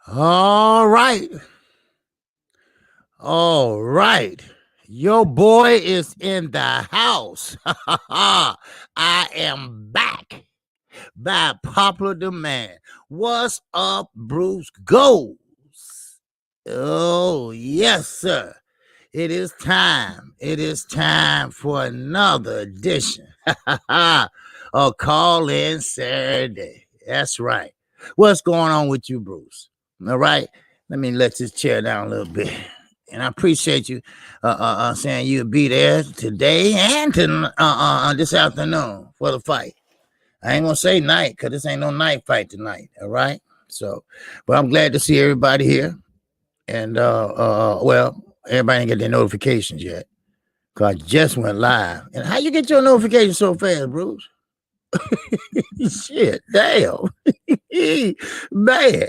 All right. All right. Your boy is in the house. I am back by popular demand. What's up, Bruce Goes? Oh, yes, sir. It is time. It is time for another edition of Call In Saturday. That's right. What's going on with you, Bruce? All right. Let me let this chair down a little bit. And I appreciate you saying you'll be there today and this afternoon for the fight. I ain't gonna say night because this ain't no night fight tonight. All right. So, but I'm glad to see everybody here. And well, everybody didn't get their notifications yet. Cause I just went live. And how you get your notifications so fast, Bruce? Shit, damn. Man.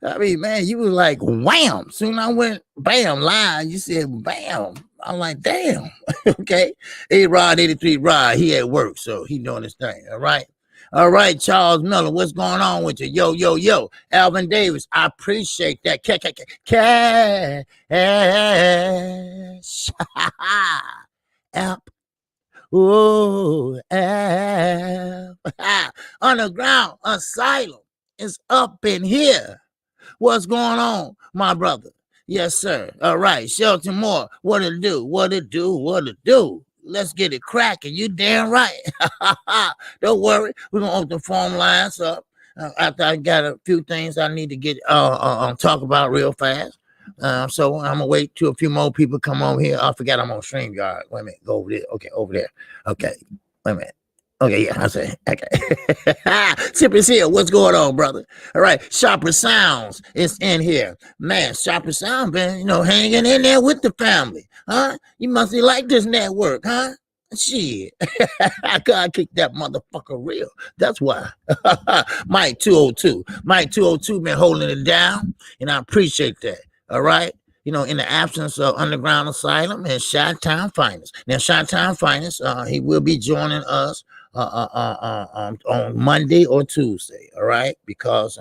I mean, man, you was like wham. Soon I went bam live. You said bam. I'm like, damn. Okay. A-Rod 83 Rod, he at work, so he doing his thing. All right. All right, Charles Miller, what's going on with you? Yo, yo, yo. Alvin Davis, I appreciate that. Cash. App. Oh, Underground Asylum is up in here. What's going on, my brother? Yes, sir. All right. Shelton Moore, what it do? What it do? What it do? Let's get it cracking. You damn right. Don't worry. We're going to open the phone lines up after I got a few things I need to get talk about real fast. So I'm going to wait till a few more people come over here. I forgot I'm on StreamYard. Wait a minute. Go over there. Okay, over there. Okay. Wait a minute. Okay, yeah, I say, okay. Sippers here. What's going on, brother? All right, Sharper Sounds is in here. Man, Sharper Sound been, hanging in there with the family. Huh? You must like this network, huh? Shit. I kicked that motherfucker real. That's why. Mike 202. Mike 202 been holding it down, and I appreciate that. All right? In the absence of Underground Asylum and Chi-Town Finest. Now, Chi-Town Finest, he will be joining us on Monday or Tuesday, all right? Because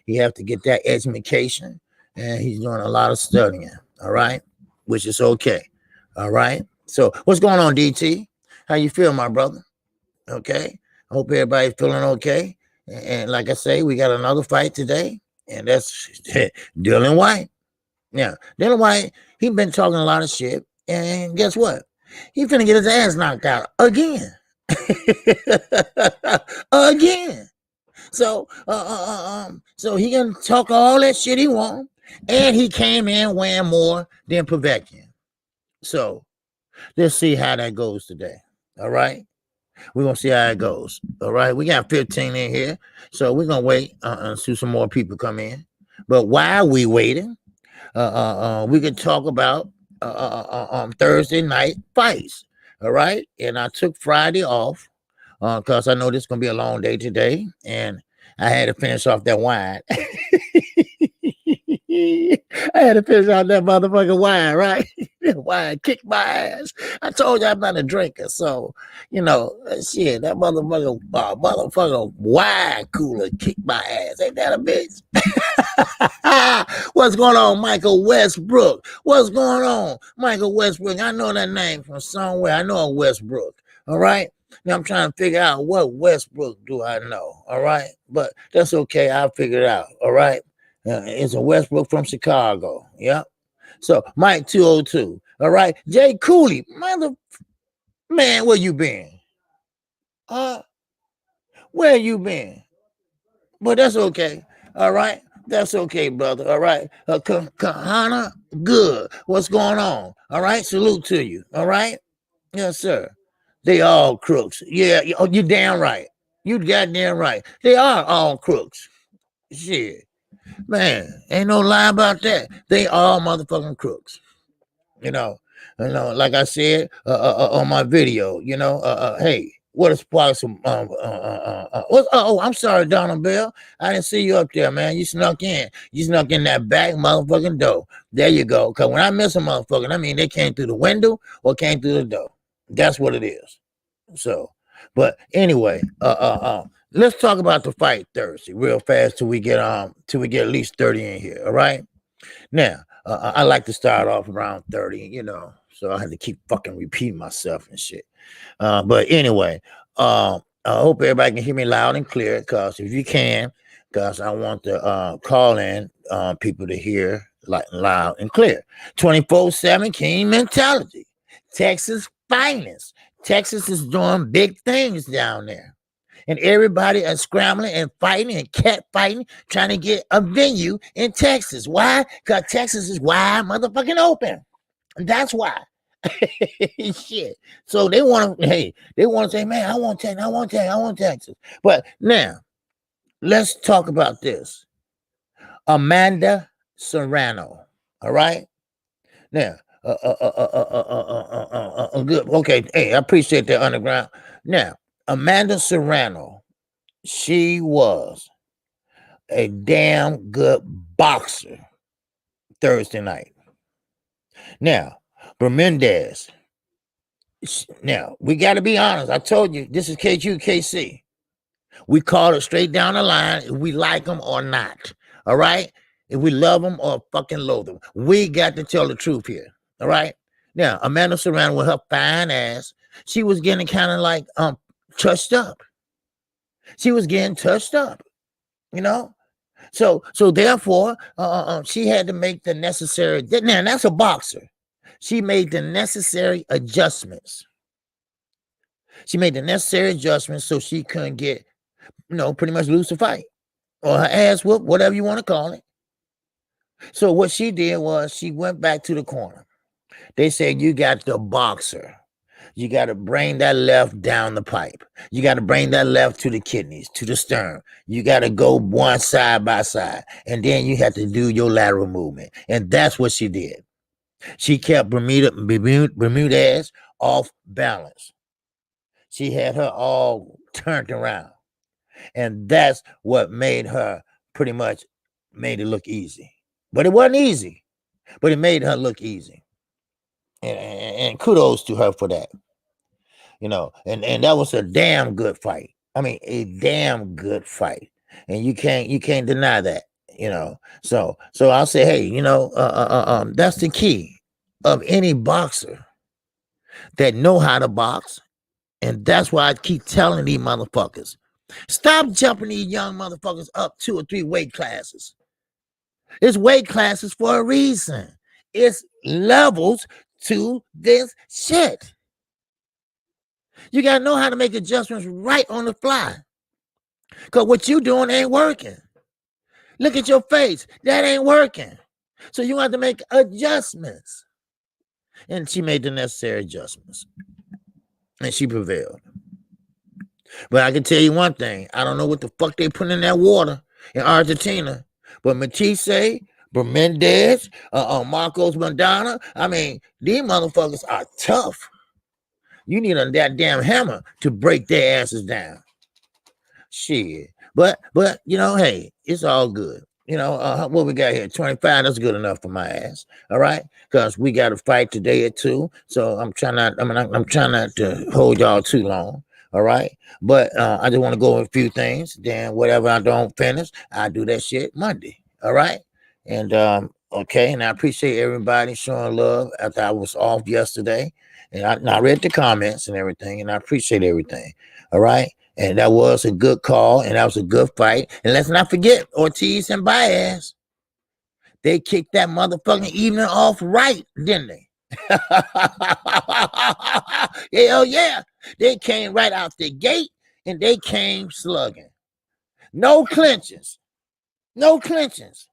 he have to get that education, and he's doing a lot of studying, all right? Which is okay, all right? So what's going on, DT? How you feel, my brother? Okay? I hope everybody's feeling okay. And like I say, we got another fight today, and that's Dylan White. Yeah, Dylan White, he been talking a lot of shit, and guess what? He finna get his ass knocked out again. Again. So so he can talk all that shit he want, and he came in weighing more than Povetkin. So let's see how that goes today. All right, we're gonna see how it goes. All right, we got 15 in here, so we're gonna wait until some more people come in. But while we waiting, we can talk about Thursday night fights. All right, and I took Friday off because I know this is gonna be a long day today, and I had to finish off that wine. I had to finish off that motherfucking wine, right? That wine kicked my ass. I told you I'm not a drinker, so shit. That motherfucker wine cooler kicked my ass. Ain't that a bitch? What's going on, Michael Westbrook? What's going on, Michael Westbrook? I know that name from somewhere. I know a Westbrook. All right. Now I'm trying to figure out what Westbrook do I know. All right, but that's okay. I'll figure it out. All right. It's a Westbrook from Chicago. Yep. So Mike 202. All right. Jay Cooley, man, where you been? Where you been? But that's okay. All right. That's okay, brother. All right. Kahana, good. What's going on? All right. Salute to you. All right. Yes, sir. They all crooks. Yeah. You damn right. You goddamn right. They are all crooks. Shit. Man, ain't no lie about that. They all motherfucking crooks. Like I said on my video, hey, what is some I'm sorry, Donald Bell. I didn't see you up there, man. You snuck in. You snuck in that back motherfucking door. There you go. Cause when I miss a motherfucker, I mean they came through the window or came through the door. That's what it is. So, but anyway, let's talk about the fight Thursday real fast till we get at least 30 in here. All right. Now, I like to start off around 30, so I had to keep fucking repeating myself and shit. But anyway, I hope everybody can hear me loud and clear, because if you can, because I want to call in people to hear like loud and clear. 24/7 King mentality. Texas finest. Texas is doing big things down there. And everybody is scrambling and fighting and cat fighting, trying to get a venue in Texas. Why? Because Texas is wide motherfucking open. And that's why. Shit. So they want to say, man, I want Texas. But now, let's talk about this. Amanda Serrano. All right? Now, good. Okay. Hey, I appreciate that, Underground. Now, Amanda Serrano, she was a damn good boxer Thursday night. Now, Bermudez. Now, we got to be honest. I told you, this is KC. We call it straight down the line if we like them or not. All right? If we love them or fucking loathe them. We got to tell the truth here. All right? Now, Amanda Serrano with her fine ass, she was getting kind of like touched up. She was getting touched up, So therefore, she had to make the necessary. Now, that's a boxer. She made the necessary adjustments. She made the necessary adjustments so she couldn't get, pretty much lose the fight or her ass whoop, whatever you want to call it. So what she did was she went back to the corner. They said, you got the boxer. You got to bring that left down the pipe. You got to bring that left to the kidneys, to the sternum. You got to go one side by side. And then you have to do your lateral movement. And that's what she did. She kept Bermudez off balance. She had her all turned around. And that's what made her pretty much made it look easy. But it wasn't easy. But it made her look easy. And kudos to her for that. And that was a damn good fight. I mean, a damn good fight. And you can't deny that, So I'll say, hey, that's the key of any boxer that know how to box. And that's why I keep telling these motherfuckers, stop jumping these young motherfuckers up 2 or 3 weight classes. It's weight classes for a reason. It's levels to this shit. You got to know how to make adjustments right on the fly. Because what you doing ain't working. Look at your face. That ain't working. So you have to make adjustments. And she made the necessary adjustments. And she prevailed. But I can tell you one thing. I don't know what the fuck they put in that water in Argentina. But Matisse, Bermudez, Marcos Madonna, I mean, these motherfuckers are tough. You need that damn hammer to break their asses down. Shit. But hey, it's all good. What we got here? 25, that's good enough for my ass. All right? Because we got to fight today at 2. So I'm trying not to hold y'all too long. All right? But I just want to go over a few things. Then whatever I don't finish, I do that shit Monday. All right? And okay, and I appreciate everybody showing love after I was off yesterday. And I read the comments and everything, and I appreciate everything. All right? And that was a good call, and that was a good fight. And let's not forget Ortiz and Baez. They kicked that motherfucking evening off right, didn't they? Hell yeah. They came right out the gate, and they came slugging. No clinches. No clinches.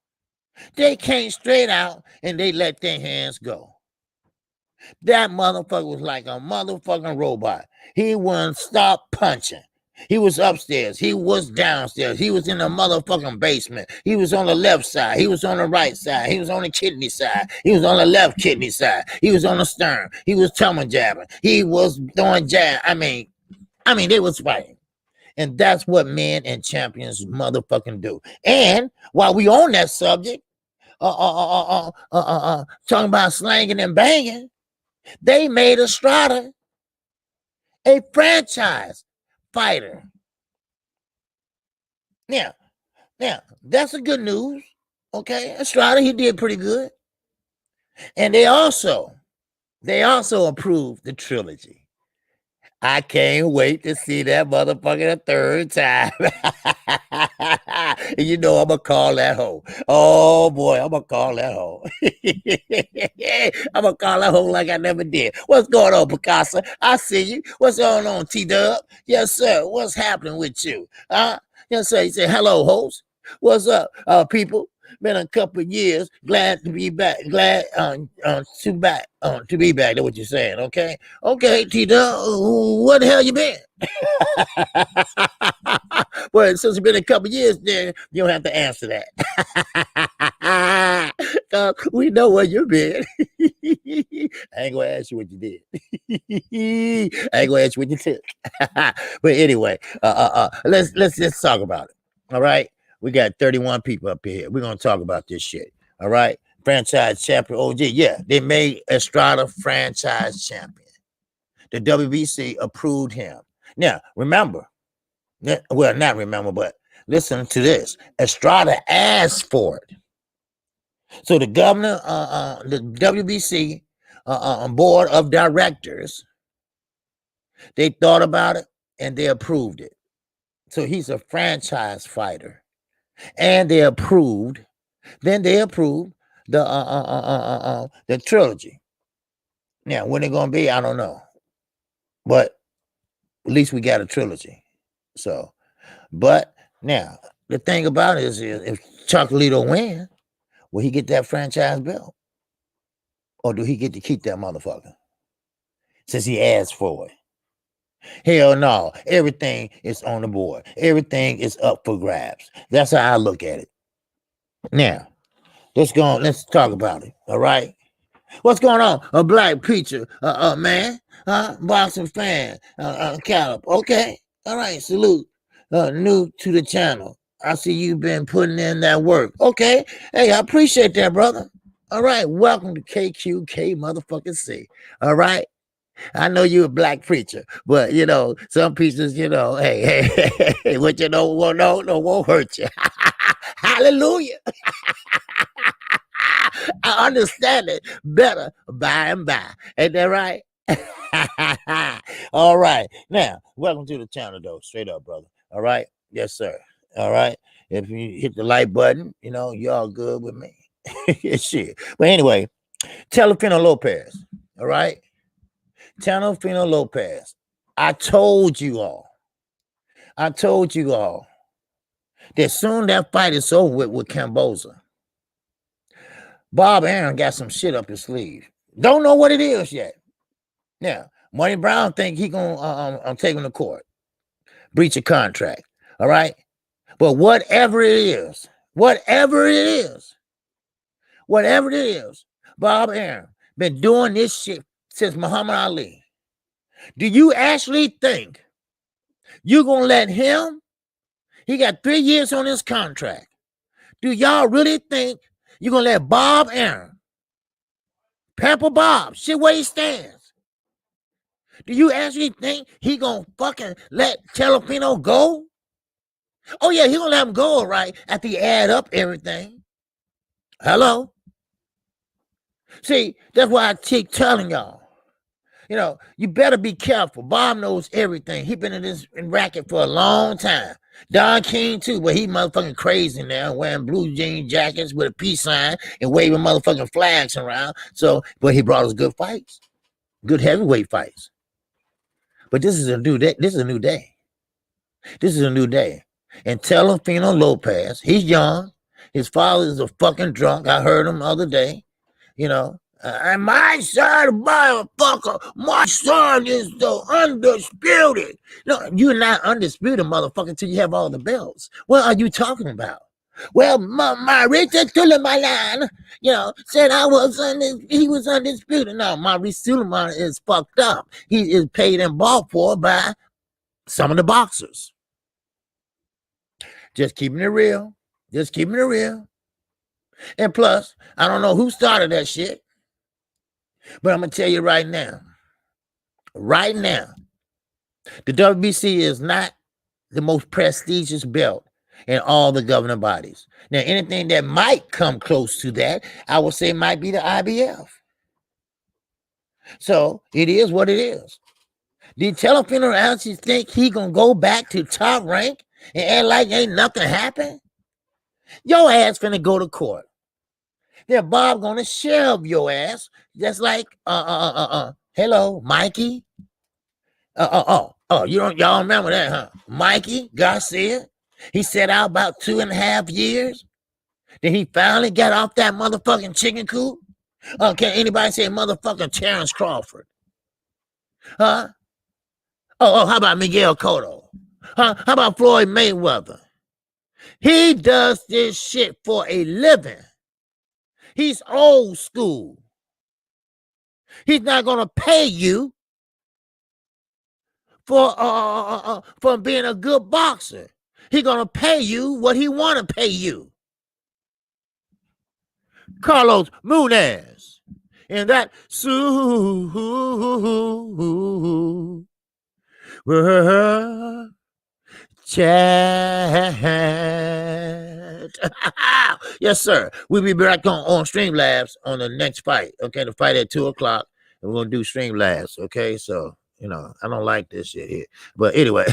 They came straight out, and they let their hands go. That motherfucker was like a motherfucking robot. He wouldn't stop punching. He was upstairs. He was downstairs. He was in the motherfucking basement. He was on the left side. He was on the right side. He was on the kidney side. He was on the left kidney side. He was on the stern. He was tumble jabbing. He was throwing jab. I mean, they was fighting. And that's what men and champions motherfucking do. And while we on that subject, talking about slanging and banging, they made Estrada a franchise fighter. Now, that's a good news. Okay, Estrada, he did pretty good. And they also approved the trilogy. I can't wait to see that motherfucker a third time. And you know I'm gonna call that hoe. Oh boy, I'm gonna call that hoe. I'm gonna call that hoe like I never did. What's going on, Picasso? I see you. What's going on, T-Dub? Yes, sir. What's happening with you? Yes, sir. He said, hello, host. What's up, people? Been a couple of years. Glad to be back. Glad to be back. That's what you're saying. Okay. Okay, T-Dub. What the hell you been? Well, since it's been a couple of years, then you don't have to answer that. We know where you've been. I ain't gonna ask you what you did. I ain't gonna ask you what you took. But anyway, let's just talk about it. All right. We got 31 people up here. We're gonna talk about this shit. All right. Franchise champion OG. Yeah, they made Estrada franchise champion. The WBC approved him. Now, remember, well, not remember, but listen to this. Estrada asked for it. So the governor, the WBC board of directors, they thought about it and they approved it. So he's a franchise fighter. And they approved, then they approved the trilogy. Now, when they're going to be, I don't know. But at least we got a trilogy. So, but now, the thing about it is if Chocolito wins, will he get that franchise belt? Or do he get to keep that motherfucker? Since he asked for it. Hell no. Everything is on the board. Everything is up for grabs. That's how I look at it. Now, let's talk about it. All right. What's going on? A black preacher, man, boxing fan, Calip. Okay. All right. Salute. New to the channel. I see you've been putting in that work. Okay. Hey, I appreciate that, brother. All right. Welcome to KQK motherfucking C. All right. I know you're a black preacher, but you know, some preachers, you know, hey, what you don't want no won't hurt you. Hallelujah. I understand it better by and by. Ain't that right? All right. Now, welcome to the channel, though. Straight up, brother. All right. Yes, sir. All right. If you hit the like button, you know, y'all good with me. Shit. But anyway, Teofimo Lopez. All right. Teofimo Lopez. I told you all that soon that fight is over with Camboza. Bob Arum got some shit up his sleeve. Don't know what it is yet. Now, Money Brown think he gonna take him to court, breach a contract. All right, but whatever it is, Bob Arum been doing this shit since Muhammad Ali. Do you actually think you gonna let him? He got 3 years on his contract. Do y'all really think you gonna let Bob Arum, Pamper Bob, shit where he stands? Do you actually think he gonna fucking let Teofimo go? Oh yeah, he gonna let him go, all right, after he add up everything. Hello? See, that's why I keep telling y'all. You know, you better be careful. Bob knows everything. He been in this racket for a long time. Don King too, but he motherfucking crazy now, wearing blue jean jackets with a peace sign and waving motherfucking flags around. So, but he brought us good fights, good heavyweight fights. But this is a new day. This is a new day. And Teofimo Lopez, he's young. His father is a fucking drunk. I heard him the other day. You know, and my son, motherfucker, my son is the undisputed. No, you're not undisputed, motherfucker, until you have all the belts. What are you talking about? Well, my Richard Suleiman, you know, said he was undisputed. No, Maurice Suleiman is fucked up. He is paid and bought for by some of the boxers. Just keeping it real. And plus, I don't know who started that shit, but I'm going to tell you right now, the WBC is not the most prestigious belt and all the governing bodies. Now, anything that might come close to that, I would say might be the IBF. So it is what it is. Did Teofimo actually think he gonna go back to top rank and act like ain't nothing happened? Your ass finna go to court. Then Bob gonna shove your ass just like hello, Mikey. Y'all remember that, huh? Mikey Garcia. He set out about 2.5 years. Then he finally got off that motherfucking chicken coop. Can anybody say motherfucking Terrence Crawford? Huh? How about Miguel Cotto? Huh? How about Floyd Mayweather? He does this shit for a living. He's old school. He's not gonna pay you for being a good boxer. He's gonna pay you what he wanna pay you. Carlos Munez. And that chat. Yes, sir. We'll be back on Streamlabs on the next fight. Okay, the fight at 2:00. And we're gonna do Streamlabs. Okay, so I don't like this shit here. But anyway,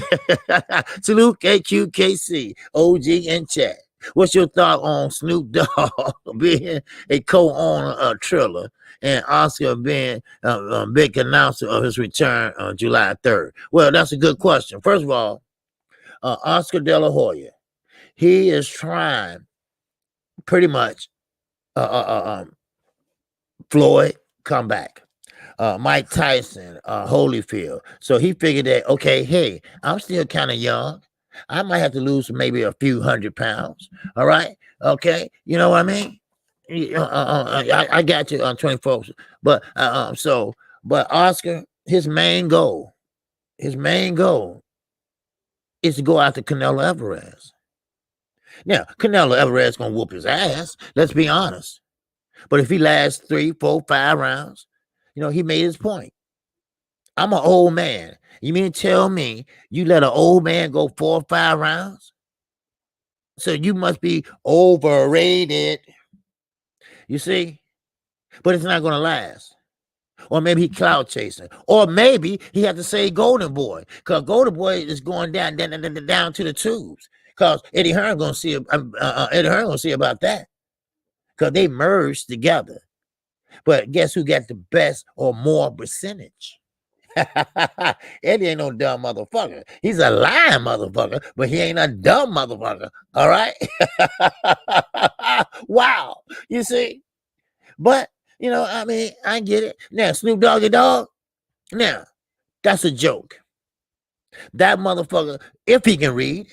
salute KQKC, OG and chat. What's your thought on Snoop Dogg being a co-owner of Triller and Oscar being a big announcer of his return on July 3rd? Well, that's a good question. First of all, Oscar De La Hoya, he is trying pretty much Floyd come back. Mike Tyson, Holyfield. So he figured that, okay, hey, I'm still kind of young. I might have to lose maybe a few 100 pounds. All right. Okay. You know what I mean? I got you on 24. But but Oscar, his main goal is to go after Canelo Alvarez. Now, Canelo Alvarez gonna whoop his ass. Let's be honest. But if he lasts 3, 4, 5 rounds, he made his point. I'm an old man. You mean to tell me you let an old man go 4 or 5 rounds? So you must be overrated. You see? But it's not going to last. Or maybe he cloud chasing. Or maybe he had to say Golden Boy. Because Golden Boy is going down to the tubes. Because Eddie Hearn going to see about that. Because they merged together. But guess who got the best or more percentage? Eddie ain't no dumb motherfucker. He's a lying motherfucker, but he ain't a dumb motherfucker. All right? Wow. You see? But, I get it. Now, Snoop Doggy Dogg, now, that's a joke. That motherfucker, if he can read,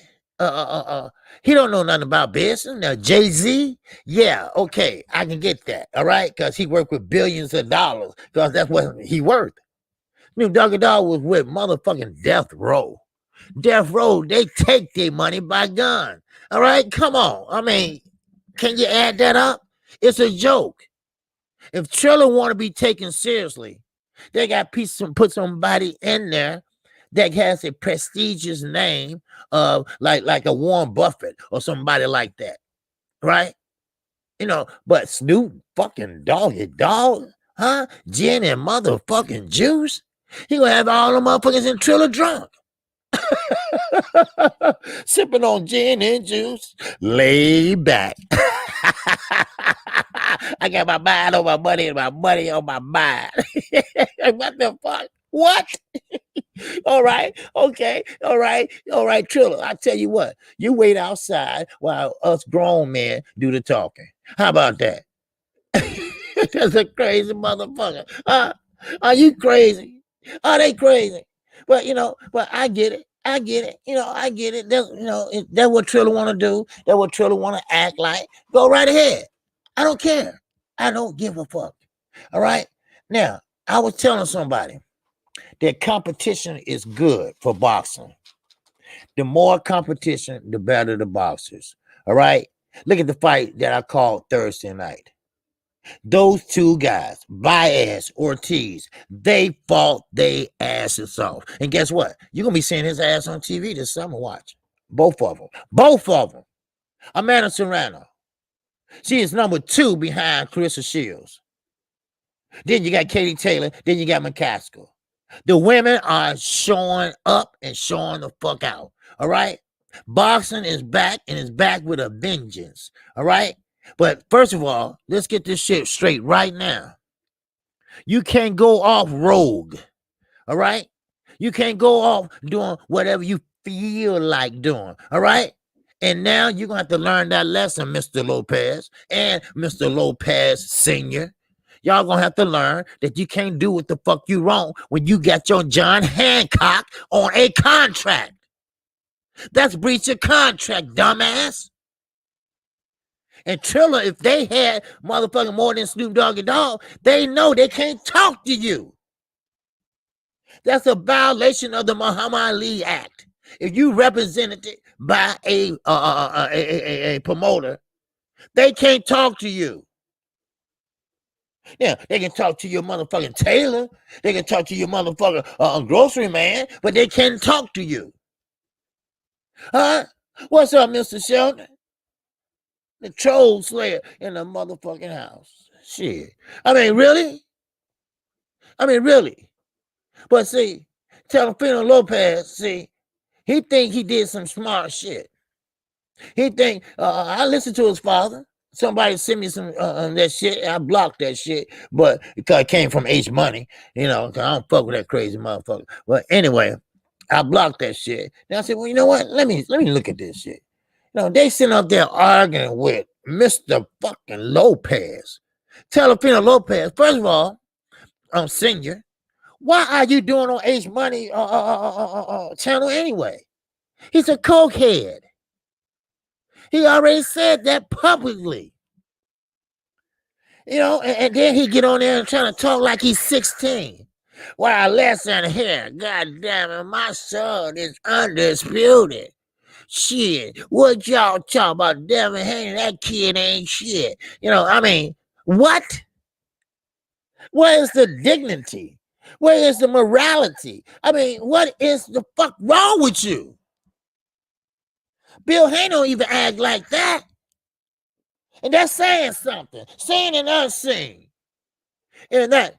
he don't know nothing about business. Now, Jay-Z, yeah, okay, I can get that, all right? Because he worked with billions of dollars, because that's what he worth. Snoop Doggy Dogg was with motherfucking Death Row. Death Row, they take their money by gun. All right, come on. Can you add that up? It's a joke. If Triller want to be taken seriously, they got put somebody in there that has a prestigious name of like a Warren Buffett or somebody like that, right? But Snoop fucking Doggy Dogg, huh? Gin and motherfucking juice. He gonna have all the motherfuckers in Triller drunk. Sipping on gin and juice, lay back. I got my mind on my money and my money on my mind. What the fuck? What? All right, okay, all right, Triller. I tell you what, you wait outside while us grown men do the talking. How about that? That's a crazy motherfucker. Are you crazy? Are they crazy? But but I get it. I get it. I get it. That's what Triller want to do. That's what Triller want to act like. Go right ahead. I don't care. I don't give a fuck. All right. Now, I was telling somebody that competition is good for boxing. The more competition, the better the boxers. All right. Look at the fight that I called Thursday night. Those two guys, Baez, Ortiz, they fought their asses off. And guess what? You're going to be seeing his ass on TV this summer. Watch. Both of them. Amanda Serrano. She is number 2 behind Clarissa Shields. Then you got Katie Taylor. Then you got McCaskill. The women are showing up and showing the fuck out. All right? Boxing is back, and it's back with a vengeance. All right? But first of all, let's get this shit straight right now. You can't go off rogue. All right? You can't go off doing whatever you feel like doing. All right? And now you're going to have to learn that lesson, Mr. Lopez and Mr. Lopez Sr. Y'all going to have to learn that you can't do what the fuck you want when you got your John Hancock on a contract. That's breach of contract, dumbass. And Triller, if they had motherfucking more than Snoop Doggy Dogg, they know they can't talk to you. That's a violation of the Muhammad Ali Act. If you represented it by a promoter, they can't talk to you. Yeah, they can talk to your motherfucking tailor. They can talk to your motherfucking grocery man, but they can't talk to you. Huh? What's up, Mr. Sheldon? The troll slayer in the motherfucking house. Shit. I mean, really? But see, Teofimo Lopez, see, he think he did some smart shit. He think, I listened to his father. Somebody sent me some that shit. I blocked that shit, but because it came from H Money, you know, because I don't fuck with that crazy motherfucker. But anyway, I blocked that shit. Then I said, well, you know what? Let me look at this shit. You know, they sitting up there arguing with Mr. fucking Lopez. Teofimo Lopez, first of all, senior, why are you doing on H Money channel anyway? He's a cokehead. He already said that publicly. You know, and then he get on there and trying to talk like he's 16. While listen here, God damn it, my son is undisputed. Shit, what y'all talk about Devin Haney? That kid ain't shit. You know, I mean, what? Where is the dignity? Where is the morality? I mean, what is the fuck wrong with you? Bill Haney don't even act like that. And that's saying something. Saying and unseen. And that,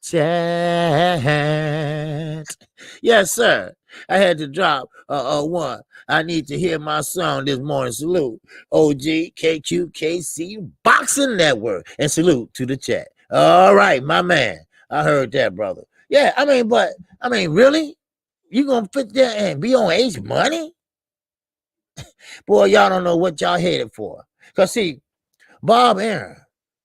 chat. Yes, sir. I had to drop one. I need to hear my song this morning. Salute. OG, KQ, KC, Boxing Network. And salute to the chat. All right, my man. I heard that, brother. Yeah, I mean, really? You gonna fit there and be on H Money? Boy, y'all don't know what y'all headed for. Because, see, Bob Aaron,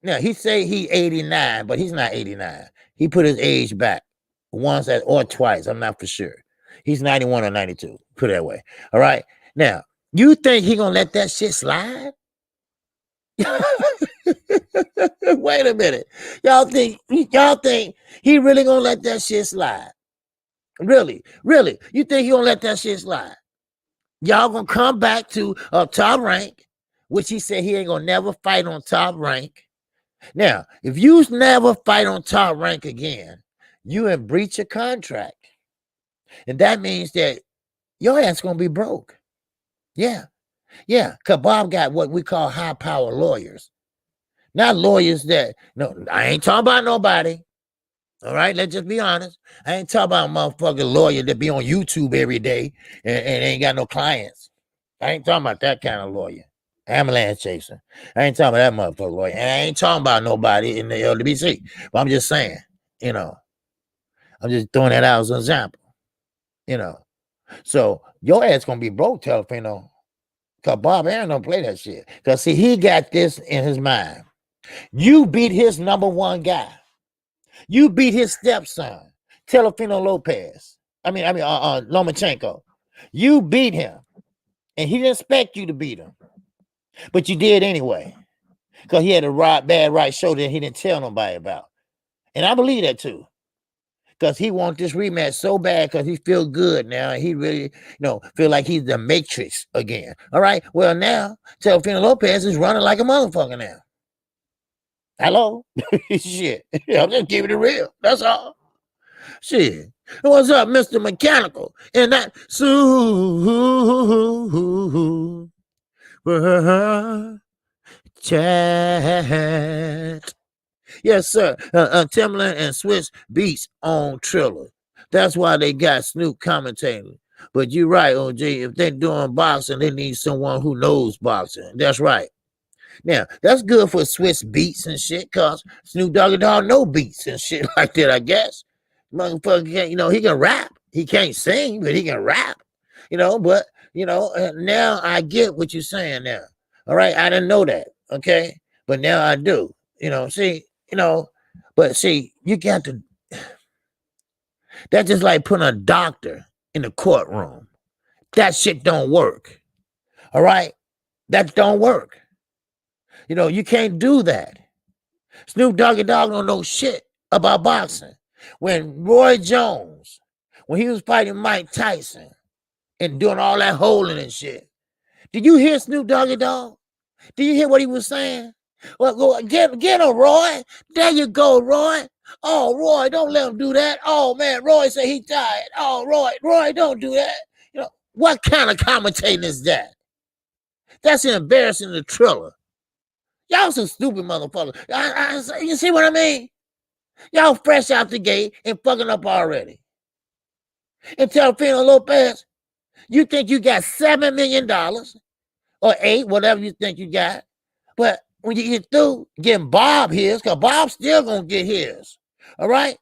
now, he say he 89, but he's not 89. He put his age back once or twice. I'm not for sure. He's 91 or 92. Put it that way. All right? Now, you think he gonna let that shit slide? Wait a minute. Y'all think he really gonna let that shit slide? Really? You think he gonna let that shit slide? Y'all gonna come back to Top Rank, which he said he ain't gonna never fight on Top Rank. Now, if you never fight on Top Rank again, you in breach of contract. And that means that your ass gonna be broke. Yeah. Because Bob got what we call high power lawyers. Not lawyers that, no, I ain't talking about nobody. All right, let's just be honest. I ain't talking about a motherfucking lawyer that be on YouTube every day and ain't got no clients. I ain't talking about that kind of lawyer. Ambulance chaser. I ain't talking about that motherfucker lawyer. And I ain't talking about nobody in the LWC. But I'm just saying, you know, I'm just throwing that out as an example. You know. So your ass gonna be broke, Teofimo. Because Bob Aaron don't play that shit. Because see, he got this in his mind. You beat his number one guy. You beat his stepson, Teofimo Lopez. Lomachenko. You beat him. And he didn't expect you to beat him. But you did anyway. Because he had a bad right shoulder that he didn't tell nobody about. And I believe that too. Because he wants this rematch so bad because he feel good now. And he really, feel like he's the Matrix again. All right. Well, now, Teofimo Lopez is running like a motherfucker now. Hello? Shit. I'm just giving it real. That's all. Shit. What's up, Mr. Mechanical? And that super chat. Yes, sir. Timberland and Swiss beats on Triller. That's why they got Snoop commentating. But you're right, OG. If they're doing boxing, they need someone who knows boxing. That's right. Now, that's good for Swiss beats and shit, cause Snoop Doggy Dogg know beats and shit like that, I guess. Motherfucker can't, he can rap. He can't sing, but he can rap. But now I get what you're saying now. All right, I didn't know that. Okay, but now I do. But see, you got to. That's just like putting a doctor in the courtroom. That shit don't work. All right, that don't work. You can't do that. Snoop Doggy Dogg don't know shit about boxing. When Roy Jones, when he was fighting Mike Tyson and doing all that holding and shit, did you hear Snoop Doggy Dogg? Did you hear what he was saying? Well, go get him, Roy. There you go, Roy. Oh, Roy, don't let him do that. Oh, man, Roy said he tired. Oh, Roy, don't do that. What kind of commentating is that? That's embarrassing to Triller. Y'all some stupid motherfuckers. You see what I mean? Y'all fresh out the gate and fucking up already. And Teofimo Lopez, you think you got $7 million or 8, whatever you think you got. But when you get through getting Bob his, because Bob's still going to get his. All right?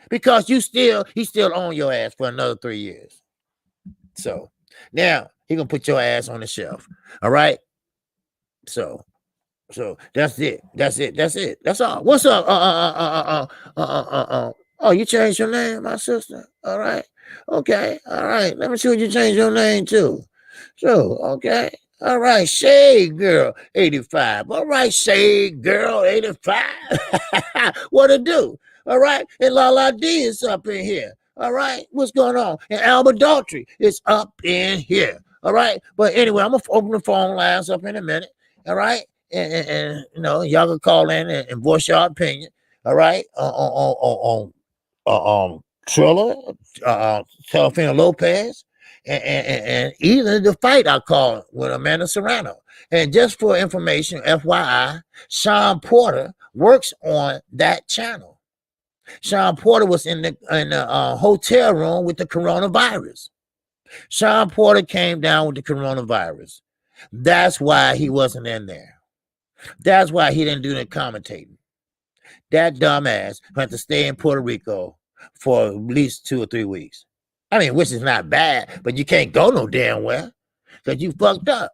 Because he still on your ass for another 3 years. So now he going to put your ass on the shelf. All right? So that's it. That's all. What's up? Oh, you changed your name, my sister. All right. Okay. All right. Let me see what you changed your name to. So, okay. All right. Shade Girl 85. All right. Shade Girl 85. What to do? All right. And Lala D is up in here. All right. What's going on? And Albert Daltrey is up in here. All right. But anyway, I'm going to open the phone lines up in a minute. All right. And y'all can call in and voice your opinion. All right. Triller, Teofimo Lopez, and either the fight I call with Amanda Serrano. And just for information, FYI, Sean Porter works on that channel. Sean Porter was in the hotel room with the coronavirus. Sean Porter came down with the coronavirus. That's why he wasn't in there. That's why he didn't do the commentating. That dumbass had to stay in Puerto Rico for at least 2 or 3 weeks. I mean, which is not bad, but you can't go no damn well because you fucked up,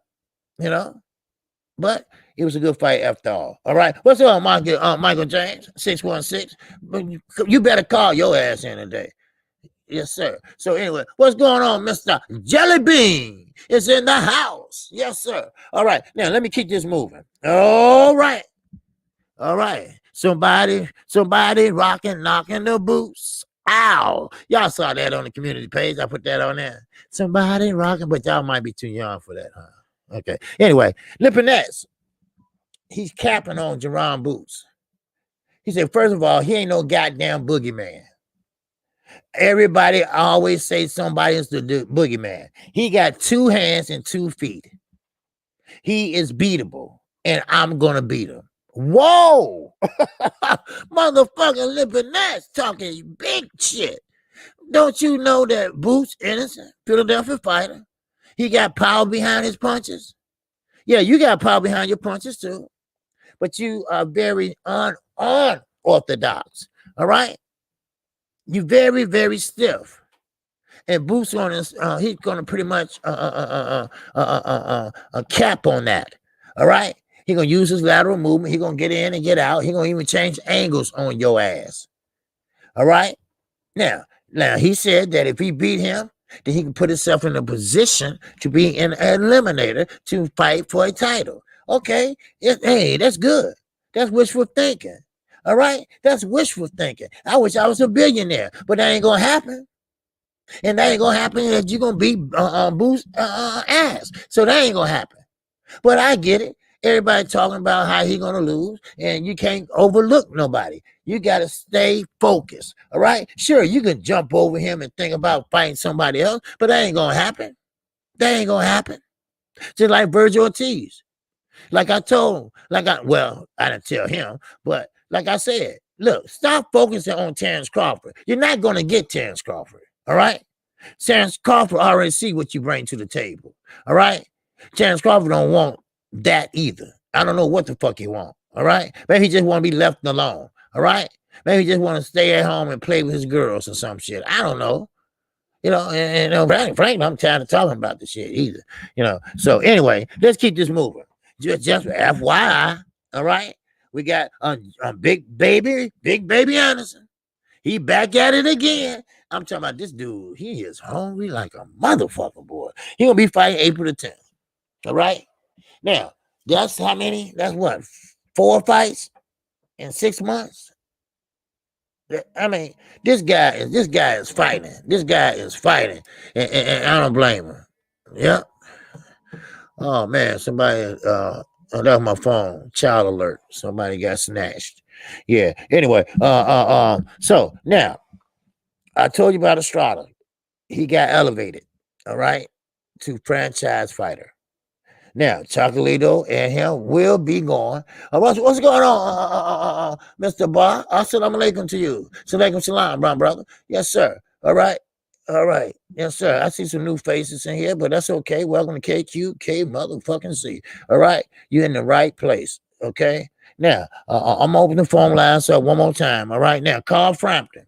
But it was a good fight after all. All right. What's up, Michael James? 616. You better call your ass in today. Yes, sir. So anyway, what's going on, Mr. Jellybean? It's in the house. Yes, sir. All right. Now, let me keep this moving. All right. Somebody rocking, knocking the boots. Ow. Y'all saw that on the community page. I put that on there. Somebody rocking, but y'all might be too young for that, huh? Okay. Anyway, Lipinets, he's capping on Jaron Boots. He said, first of all, he ain't no goddamn boogeyman. Everybody always say somebody is the boogeyman. He got 2 hands and 2 feet. He is beatable, and I'm going to beat him. Whoa! Motherfucking Lipinets talking big shit. Don't you know that Boots innocent, Philadelphia fighter? He got power behind his punches. Yeah, you got power behind your punches too. But you are very unorthodox. All right? You're very, very stiff. And Boots on this, he's gonna pretty much cap on that. All right? He's gonna use his lateral movement, he's gonna get in and get out, he's gonna even change angles on your ass. All right? Now he said that if he beat him, then he can put himself in a position to be an eliminator to fight for a title. Okay, hey, that's good. That's wishful thinking. All right, that's wishful thinking. I wish I was a billionaire, but that ain't gonna happen. And that ain't gonna happen that you're gonna beat Boots ass. So that ain't gonna happen. But I get it. Everybody talking about how he gonna lose, and you can't overlook nobody. You gotta stay focused. All right. Sure, you can jump over him and think about fighting somebody else, but that ain't gonna happen. That ain't gonna happen. Just like Virgil Ortiz. Like I told him, I didn't tell him, but like I said, look, stop focusing on Terrence Crawford. You're not gonna get Terrence Crawford. All right. Terrence Crawford already see what you bring to the table. All right. Terrence Crawford don't want that either. I don't know what the fuck he want. All right. Maybe he just want to be left alone. All right. Maybe he just want to stay at home and play with his girls or some shit. I don't know. Frankly, I'm tired of talking about this shit either. So anyway, let's keep this moving. Just FYI, all right. We got Big Baby Anderson. He back at it again. I'm talking about this dude. He is hungry like a motherfucker, boy. He gonna be fighting April the 10th. All right. Now, that's how many? That's what? 4 fights in 6 months. I mean, this guy is fighting. This guy is fighting, and I don't blame him. Yep. Oh man, somebody that was my phone. Child alert. Somebody got snatched. Yeah. Anyway, so now I told you about Estrada. He got elevated, all right, to franchise fighter. Now, Chocolito and him will be gone. What's going on, Mr. Bar? Assalamu alaikum to you. Salaikum salam, brother. Yes, sir. All right. All right. Yes, sir. I see some new faces in here, but that's okay. Welcome to KQK motherfucking C. All right. You're in the right place. Okay. Now, I'm opening the phone lines up one more time. All right. Now, call Frampton.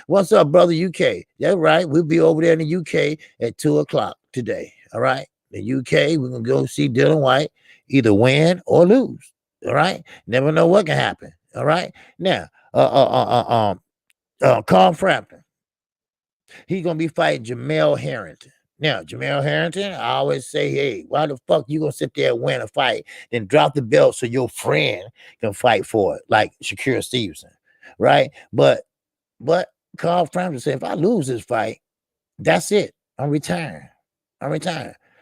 What's up, brother UK? That's right. We'll be over there in the UK at 2:00 today. All right. The UK, we're gonna go see Dylan White either win or lose. All right. Never know what can happen. All right. Now, Carl Frampton. He's gonna be fighting Jamel Harrington. Now, Jamel Harrington, I always say, hey, why the fuck you gonna sit there and win a fight, then drop the belt so your friend can fight for it, like Shakur Stevenson, right? But Carl Frampton said, if I lose this fight, that's it. I'm retiring.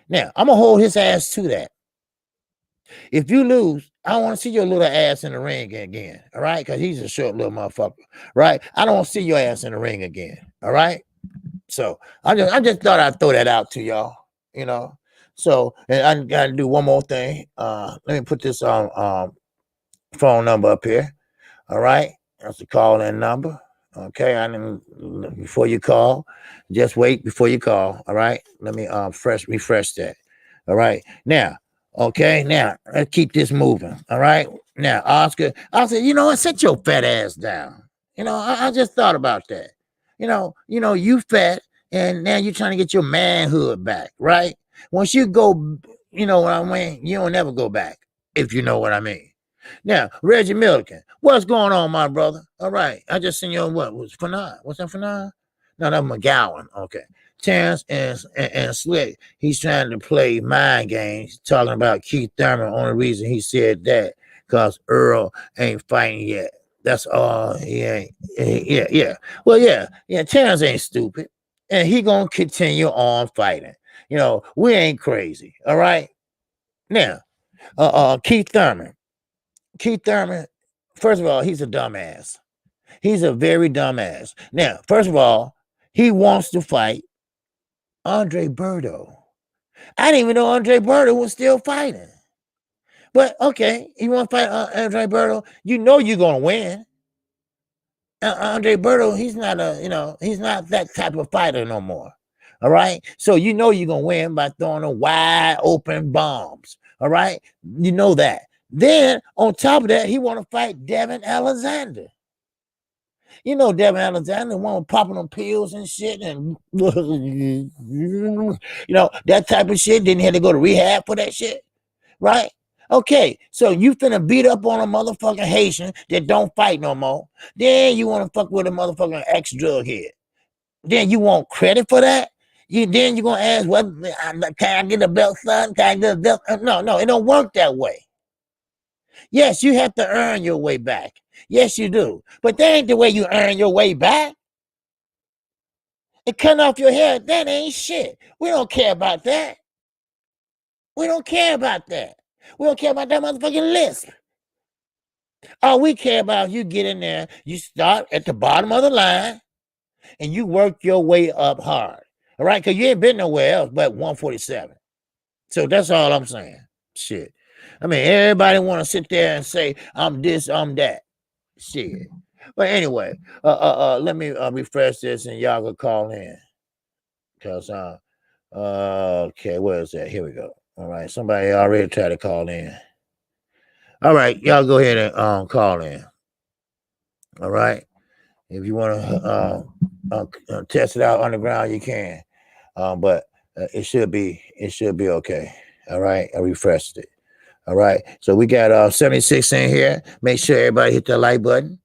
Now, I'm going to hold his ass to that. If you lose, I don't want to see your little ass in the ring again, all right? Because he's a short little motherfucker, right? I don't want to see your ass in the ring again, all right? So I just thought I'd throw that out to y'all, So, and I got to do one more thing. Let me put this phone number up here, all right? That's the call-in number. Okay, before you call, just wait before you call. All right, let me refresh that. All right, now, let's keep this moving. All right, now, Oscar, what? Sit your fat ass down. I just thought about that. You fat, and now you're trying to get your manhood back, right? Once you go, you know what I mean. You don't ever go back, if you know what I mean. Now, Reggie Milliken, what's going on, my brother? All right, I just seen you on what was Fanon? What's that Fanon? No, that's McGowan. Okay, Terrence and Slick. He's trying to play mind games, talking about Keith Thurman. Only reason he said that because Earl ain't fighting yet. That's all. He ain't. Yeah. Well, yeah. Terrence ain't stupid, and he gonna continue on fighting. We ain't crazy. All right. Now, Keith Thurman. First of all, he's a dumbass. He's a very dumbass. Now, first of all, he wants to fight Andre Berto. I didn't even know Andre Berto was still fighting. But okay, you want to fight Andre Berto? You know you're gonna win. Andre Berto, he's not that type of fighter no more. All right, so you know you're gonna win by throwing a wide open bombs. All right, you know that. Then on top of that, he want to fight Devin Alexander. Devin Alexander, one popping on pills and shit, and that type of shit. Didn't have to go to rehab for that shit, right? Okay, so you finna beat up on a motherfucking Haitian that don't fight no more. Then you want to fuck with a motherfucking ex-drug head. Then you want credit for that? Then you're gonna ask, well, can I get a belt, son? Can I get a belt? No, it don't work that way. Yes, you have to earn your way back. Yes, you do. But that ain't the way you earn your way back. And cutting off your hair, that ain't shit. We don't care about that. We don't care about that. We don't care about that motherfucking list. All we care about is you get in there, you start at the bottom of the line, and you work your way up hard. All right? Because you ain't been nowhere else but 147. So that's all I'm saying. Shit. I mean, everybody want to sit there and say, I'm this, I'm that. Shit. But anyway, let me refresh this and y'all can call in. Because, okay, where is that? Here we go. All right. Somebody already tried to call in. All right. Y'all go ahead and call in. All right. If you want to test it out underground, you can. But it should be okay. All right. I refreshed it. All right. So we got 76 in here. Make sure everybody hit the like button.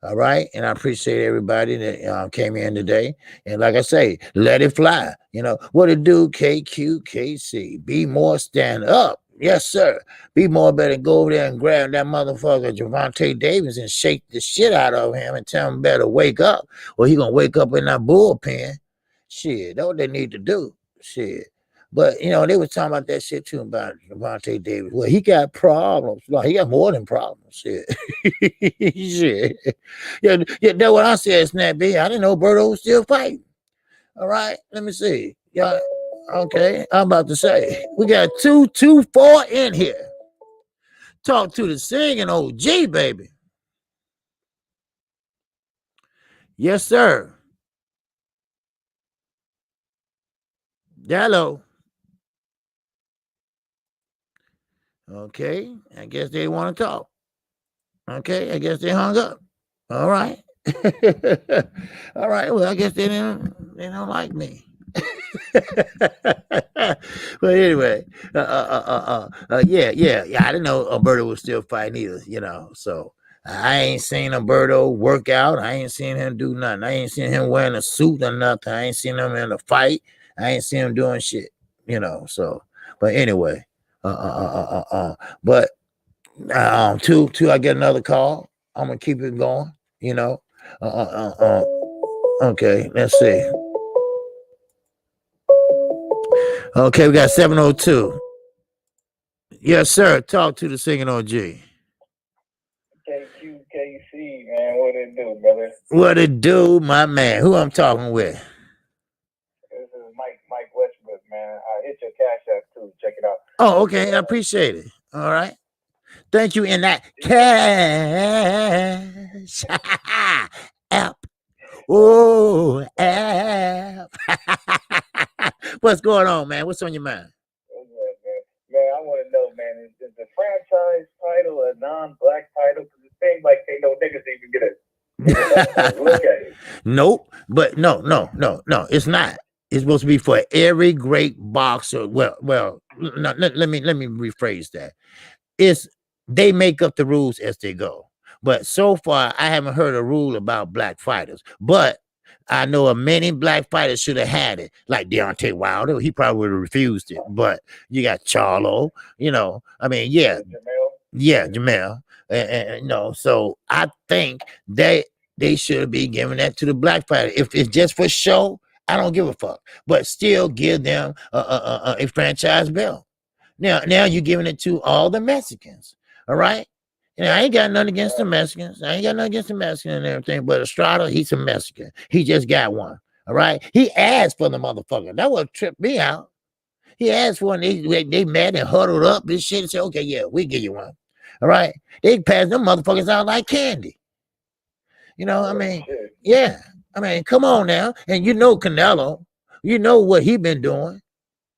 All right. And I appreciate everybody that came in today. And like I say, let it fly. You know, what it do, KQKC? Be more, stand up. Yes, sir. Be more better go over there and grab that motherfucker Javante Davis and shake the shit out of him and tell him better wake up. Or he going to wake up in that bullpen. Shit, that's what they need to do. Shit. But, you know, they were talking about that shit too about Javante Davis. Well, he got problems. No, he got more than problems. Shit. Shit. Yeah, that's what I said, Snap B. I didn't know Berto was still fighting. All right, let me see. Yeah, okay. I'm about to say we got 224 in here. Talk to the singing OG, baby. Yes, sir. Hello. Okay, I guess they want to talk. Okay, I guess they hung up. All right. All right. Well, I guess they don't like me. But anyway, yeah. I didn't know Alberto was still fighting either, you know. So I ain't seen Alberto work out. I ain't seen him do nothing. I ain't seen him wearing a suit or nothing. I ain't seen him in a fight. I ain't seen him doing shit, you know. So, but anyway, but two, I get another call. I'm gonna keep it going, you know. Okay, let's see. Okay, we got 702. Yes, sir. Talk to the singing OG. KQKC, man. What it do, brother? What it do, my man? Who I'm talking with? This is Mike Westbrook, man. I hit your cash app too. Check it out. Oh, okay. I appreciate it. All right. Thank you in that cash app. Oh, app. What's going on, man? What's on your mind? Man, I want to know, man, is the franchise title a non-black title? Because it seems like they know niggas even get a look at it. Nope. But no. It's not. It's supposed to be for every great boxer. Well, no, let me rephrase that. It's they make up the rules as they go. But so far, I haven't heard a rule about black fighters. But I know of many black fighters should have had it, like Deontay Wilder. He probably would have refused it. But you got Charlo, you know. I mean, yeah, Jamel. And you know, so I think they should be giving that to the black fighter. If it's just for show, I don't give a fuck. But still give them a franchise belt. Now you're giving it to all the Mexicans. All right. And I ain't got nothing against the Mexicans. I ain't got nothing against the Mexican and everything. But Estrada, he's a Mexican. He just got one. All right. He asked for the motherfucker. That would trip me out. He asked for one. They mad and huddled up this shit and said, okay, yeah, we'll give you one. All right. They pass them motherfuckers out like candy. You know, I mean, yeah. I mean, come on now. And you know Canelo. You know what he been doing.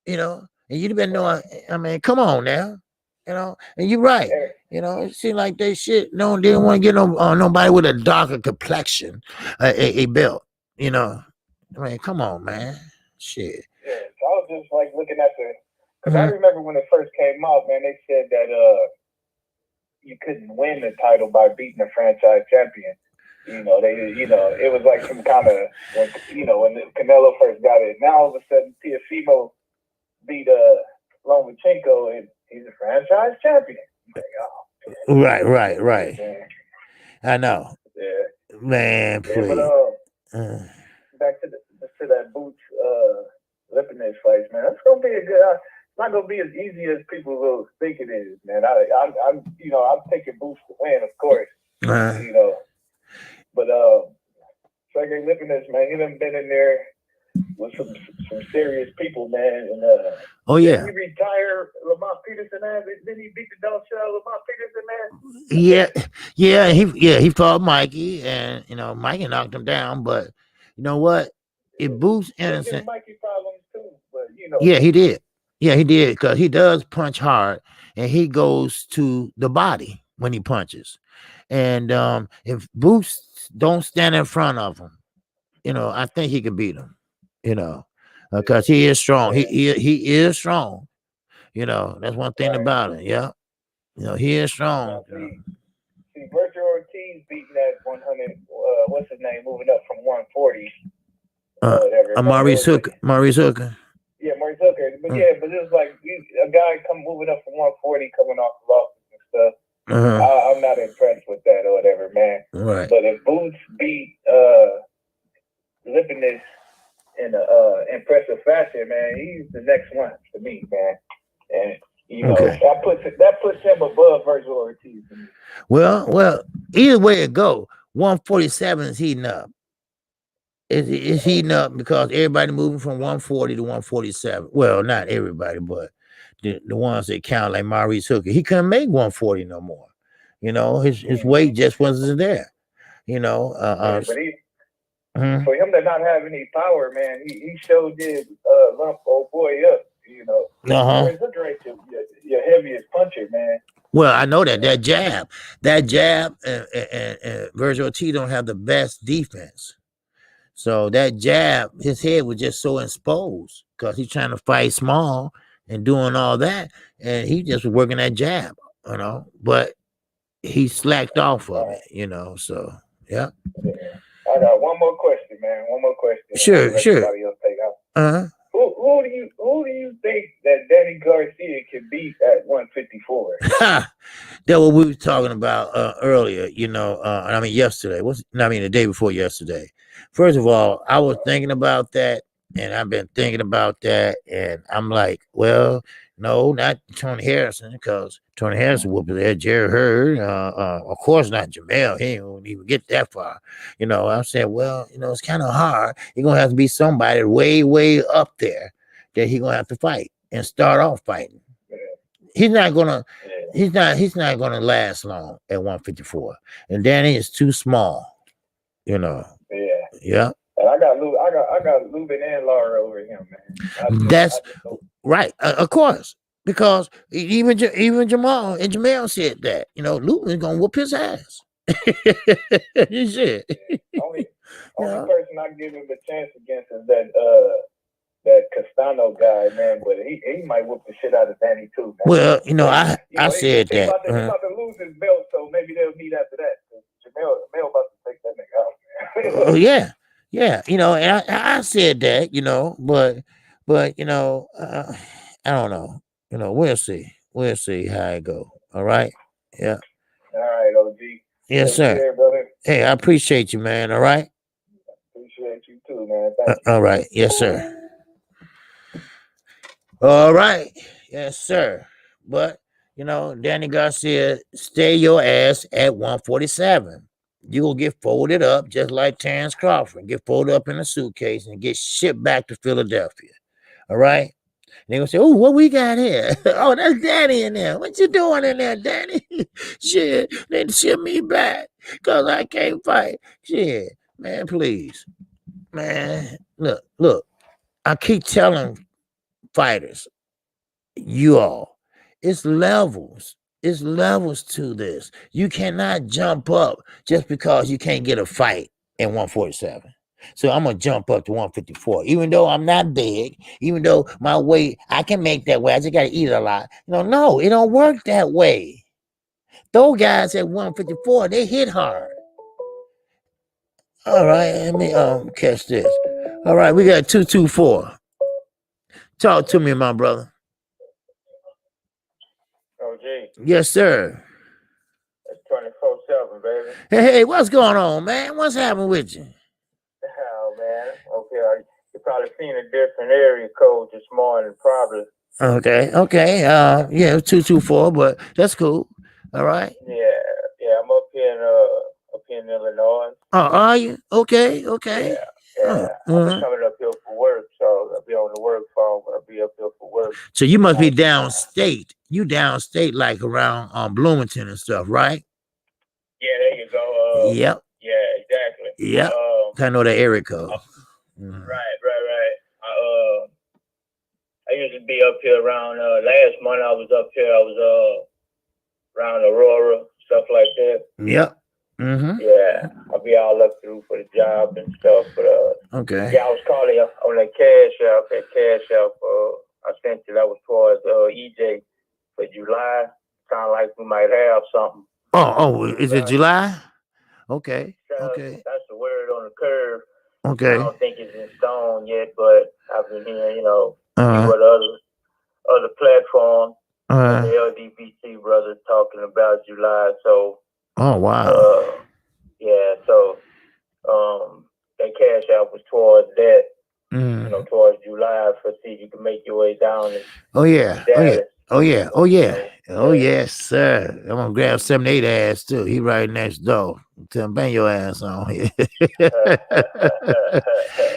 You know, and you've been knowing. I mean, come on now. You know, and you're right. You know, it seemed like they shit. No, they didn't want to get nobody with a darker complexion a belt. You know, I mean, come on, man. Shit. Yeah, so I was just like looking at because I remember when it first came out, man. They said that you couldn't win the title by beating the franchise champion. You know, it was like some kind of when Canelo first got it. Now all of a sudden, Teofimo beat Lomachenko and he's a franchise champion. Like, oh, right. Man. I know. Yeah. Man, please. Yeah, but back to that Boots Lipinets fight, man. That's gonna be a good. not gonna be as easy as people will think it is, man. I'm I'm taking Boots to win, of course. You know, but Sergey Lipinets, man, he done been in there with some serious people, man. And oh yeah, he retired Lamont Peterson, man. Then he beat the dog shit out of Lamont Peterson, man. He fought Mikey, and Mikey knocked him down. But you know what? It Boots Innocent. Mikey problems too, but Yeah, he did. Yeah, he did, because he does punch hard, and he goes to the body when he punches. And if Boots don't stand in front of him, I think he can beat him. Because he is strong. He is strong. That's one thing about it. Yeah, he is strong. See, Virgil Ortiz beating that 100. What's his name? Moving up from 140. Whatever. Maurice Hooker. Yeah, Maurice Hooker. But but it's like a guy moving up from 140, coming off the losses and stuff. I'm not impressed with that or whatever, man. Right. But if Boots beat Lipinets in impressive fashion, man, he's the next one to me, man. And that puts him above Virgil Ortiz. Well, either way it go, 147 is heating up. It's heating up because everybody moving from 140 to 147. Well, not everybody, but the ones that count, like Maurice Hooker, he couldn't make 140 no more. His weight just wasn't there. But for him to not have any power, man, he sure did lump old boy up. Maurice Hooker ain't your heaviest puncher, man. Well, I know that jab, and Virgil Ortiz don't have the best defense. So that jab, his head was just so exposed because he's trying to fight small and doing all that, and he just was working that jab, But he slacked off of it, So yeah. I got one more question, man. One more question. Sure. Who do you think that Danny Garcia can beat at 154? That's what we were talking about earlier, yesterday. The day before yesterday. First of all, I was thinking about that, and I've been thinking about that, and I'm like, well, no, not Tony Harrison, because Tony Harrison whooped his head. Jerry Hurd, of course not Jamel. He won't even get that far. I said, well, it's kind of hard. You're gonna have to be somebody way, way up there that he's gonna have to fight and start off fighting. He's not gonna last long at 154. And Danny is too small. Yeah. And I got Lubin and Lara over him, man. That's right, of course, because even Jamal and Jamel said that Lubin's gonna whoop his ass. You said. Only person I give him a chance against is that Castano guy, man. But he might whoop the shit out of Danny too, man. Well, I said that. He's about to lose his belt, so maybe they'll meet after that. Jamel about to take that nigga out, man. Oh yeah. And I said that, but I don't know. We'll see how it go. All right. Yeah. All right, OG. Yes, sir. Care, brother. Hey, I appreciate you, man. All right. Appreciate you too, man. Thank you. All right. Yes, sir. All right. Yes, sir. But Danny Garcia, stay your ass at 147. You will get folded up just like Terrence Crawford. Get folded up in a suitcase and get shipped back to Philadelphia. All right? They're going to say, oh, what we got here? Oh, that's Danny in there. What you doing in there, Danny? Shit, they ship me back because I can't fight. Shit, man, please. Man, look. I keep telling fighters, you all, it's levels. It's levels to this. You cannot jump up just because you can't get a fight in 147. So I'm going to jump up to 154. Even though I'm not big, even though my weight, I can make that way. I just got to eat a lot. No, it don't work that way. Those guys at 154, they hit hard. All right, let me catch this. All right, we got 224. Talk to me, my brother. Yes, sir. It's 24/7, baby. Hey, what's going on, man? What's happening with you? Oh, man. Okay, you probably seen a different area code this morning, probably. Okay. Yeah, 224, but that's cool. All right. Yeah. I'm up here in Illinois. Oh, are you? Okay. I'll be coming up here for work, so I'll be on the work phone, but I'll be up here for work. So you must be downstate. You downstate, like around Bloomington and stuff, right? Yeah, there you go. Yep. Yeah, exactly. Yep. I know the area code. Right. I used to be up here around. Last month I was up here. I was around Aurora, stuff like that. Yep. Mm-hmm. Yeah, I'll be all up through for the job and stuff. But okay. Yeah, I was calling on that cash app. That cash app. I sent you. That was towards EJ for July. Sound like we might have something. Oh, is it July? Okay. Okay. That's the word on the curve. Okay. I don't think it's in stone yet, but I've been hearing, what other platforms, the LDBC brothers talking about July. So. Oh wow. Yeah. So, that cash app was towards that. Towards July for see if you can make your way down. Oh yeah. Oh yes, sir. I'm gonna grab 78 ass too. He right next door. Tell him bang your ass on here.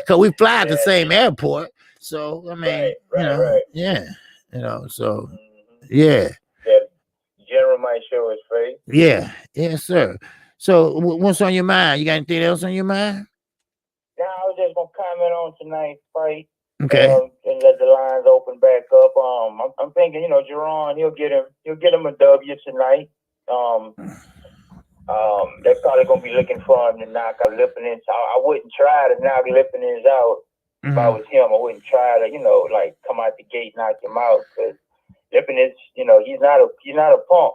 Cause we fly at the same airport. So I mean, right. Yeah. So yeah. General might show his face. Yeah. Yes, sir. So what's on your mind? You got anything else on your mind? No, I was just gonna comment on tonight's fight. Okay. And let the lines open back up. I'm thinking, Jaron, he'll get him a W tonight. They're probably gonna be looking for him to knock out Lipinets. I wouldn't try to knock Lipinets out if I was him. I wouldn't try to, like come out the gate, knock him out, because Lipinets, he's not a punk.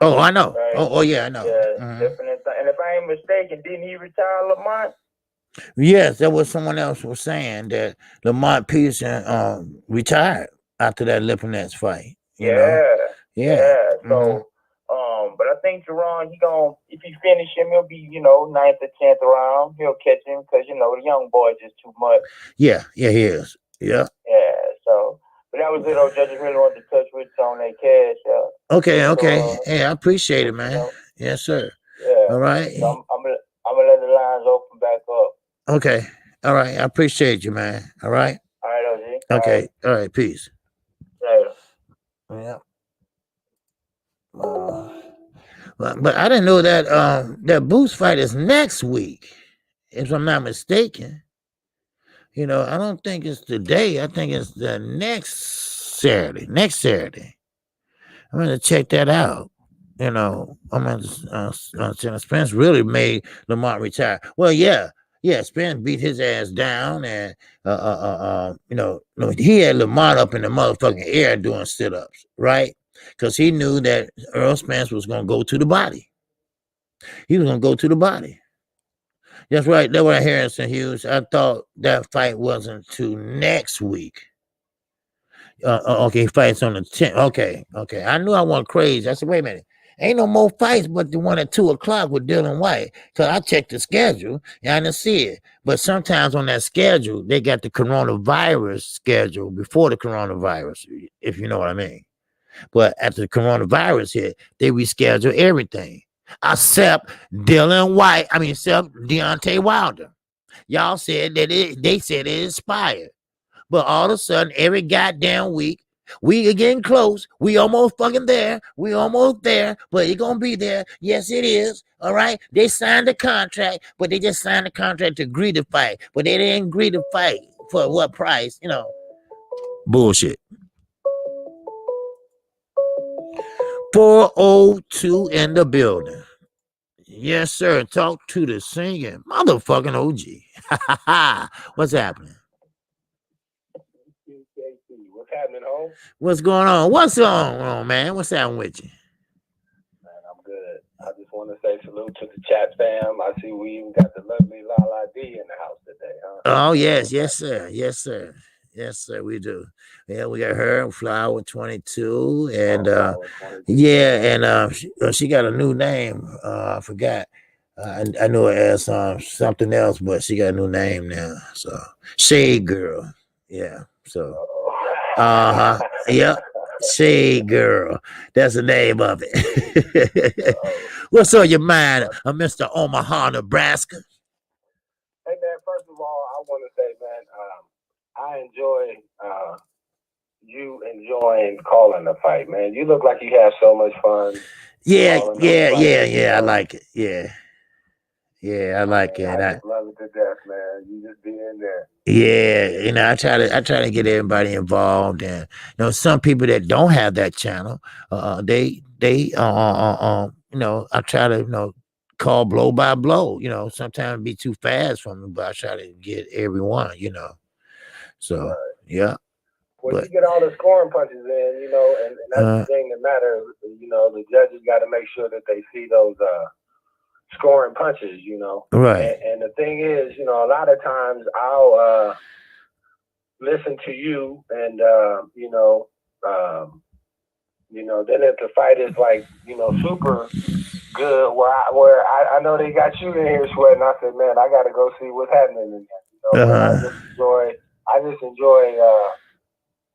Oh, I know. Right? Oh, yeah, I know. Yeah, Lipinets, and if I ain't mistaken, didn't he retire Lamont? Yes, that was someone else was saying that Lamont Peterson retired after that Lipinets fight. You know? Yeah. So, but I think Jaron, if he finish him, he'll be 9th or 10th round. He'll catch him because the young boy is just too much. Yeah, he is. Yeah. So, but that was it. I just really wanted to touch with you on that cash. Okay. Hey, I appreciate it, man. Yes, sir. Yeah. All right. So I'm gonna let the lines open back up. Okay. All right. I appreciate you, man. All right. All right, OG. Okay. All right. Peace. Later. Yeah. But I didn't know that that Boost fight is next week, if I'm not mistaken. I don't think it's today. I think it's the next Saturday. I'm gonna check that out. Spence really made Lamont retire. Well, yeah, Spence beat his ass down, and he had Lamont up in the motherfucking air doing sit-ups, right? Because he knew that Earl Spence was gonna go to the body. He was gonna go to the body. That's right. That's what I hear, Harrison Hughes. I thought that fight wasn't to next week. Okay, fights on the 10th. Okay. I knew I went crazy. I said, wait a minute. Ain't no more fights but the one at 2:00 with Dylan White. Because I checked the schedule and I didn't see it. But sometimes on that schedule, they got the coronavirus schedule before the coronavirus, if you know what I mean. But after the coronavirus hit, they reschedule everything. Except except Deontay Wilder. Y'all said that they said it expired. But all of a sudden, every goddamn week, we are getting close. We almost fucking there. We almost there, but it's gonna be there. Yes, it is. All right. They signed the contract, but they just signed the contract to agree to fight. But they didn't agree to fight for what price? Bullshit. 402 in the building. Yes, sir. Talk to the singing motherfucking OG. What's happening? What's happening, home? What's going on? What's going on, man? What's happening with you? Man, I'm good. I just want to say salute to the chat fam. I see we even got the lovely Lala D in the house today, huh? Oh, yes, sir, we do. Yeah, we got her, Flower 22, and she got a new name. I forgot. I know her as something else, but she got a new name now. So Shade Girl. Yeah. So Yep. Shade Girl. That's the name of it. What's on your mind, Mr. Omaha, Nebraska? Hey man, first of all, I want to say, man, I enjoy you enjoying calling the fight, man. You look like you have so much fun. Yeah, Calling yeah, those fights, yeah, you yeah. I know. like it. Yeah. Yeah, I like it. I just love it to death, man. You just be in there. Yeah, I try to get everybody involved, and some people that don't have that channel, I try to call blow by blow. Sometimes it be too fast for me, but I try to get everyone. So Right. yeah, Well, but you get all the scoring punches in, and that's the thing that matters. The judges got to make sure that they see those scoring punches, right. And the thing is, a lot of times I'll listen to you, and then if the fight is like super good, where I know they got you in here sweating, I said, man, I got to go see what's happening in there, But I just enjoy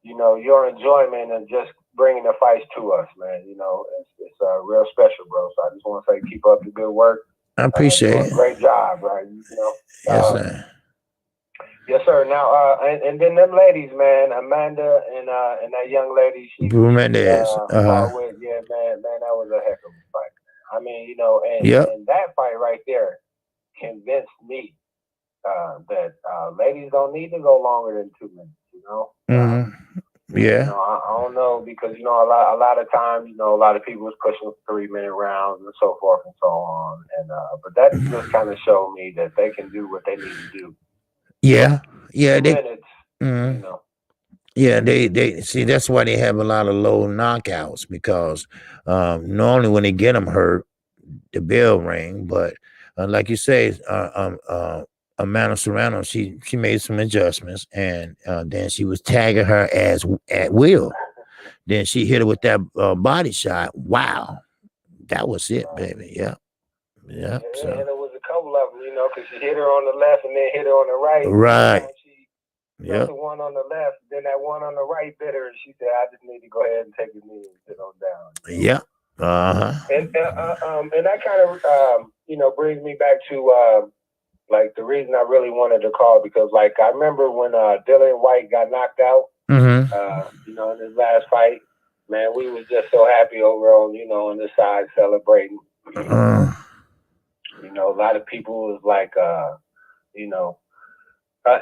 your enjoyment and just bringing the fights to us, man. It's real special, bro. So I just want to say, keep up the good work. I appreciate it. Great job, right? Yes, sir. Yes, sir. Now, and then them ladies, man, Amanda and that young lady she fought with, yeah, man, that was a heck of a fight. I mean, and that fight right there convinced me that ladies don't need to go longer than 2 minutes. Yeah. I don't know because a lot of times a lot of people was pushing 3-minute rounds and so forth and so on, and but that just kind of showed me that they can do what they need to do. Yeah, 2 minutes, Yeah, they see that's why they have a lot of low knockouts because normally when they get them hurt, the bell ring. But like you say, Amanda Serrano, she made some adjustments, and then she was tagging her as at will. Then she hit her with that body shot. Wow, that was it, baby. Yeah. So. And it was a couple of them, because she hit her on the left and then hit her on the right. Right. The one on the left, then that one on the right bit her, and she said, "I just need to go ahead and take a knee and sit on down." Yeah. And that kind of brings me back to like the reason I really wanted to call, because like I remember when Dylan White got knocked out, in his last fight, man, we was just so happy over on this side celebrating. A lot of people was like,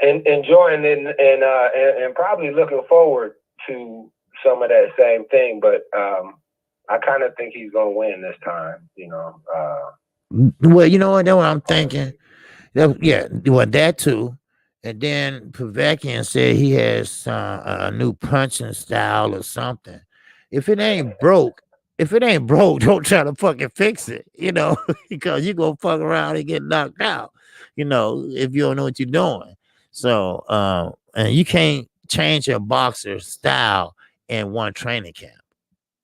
enjoying it and probably looking forward to some of that same thing. But I kind of think he's gonna win this time. Well, you know what? That's what I'm thinking. That too. And then Povetkin said he has a new punching style or something. If it ain't broke, don't try to fucking fix it, because you're gonna fuck around and get knocked out, if you don't know what you're doing. So and you can't change your boxer style in one training camp.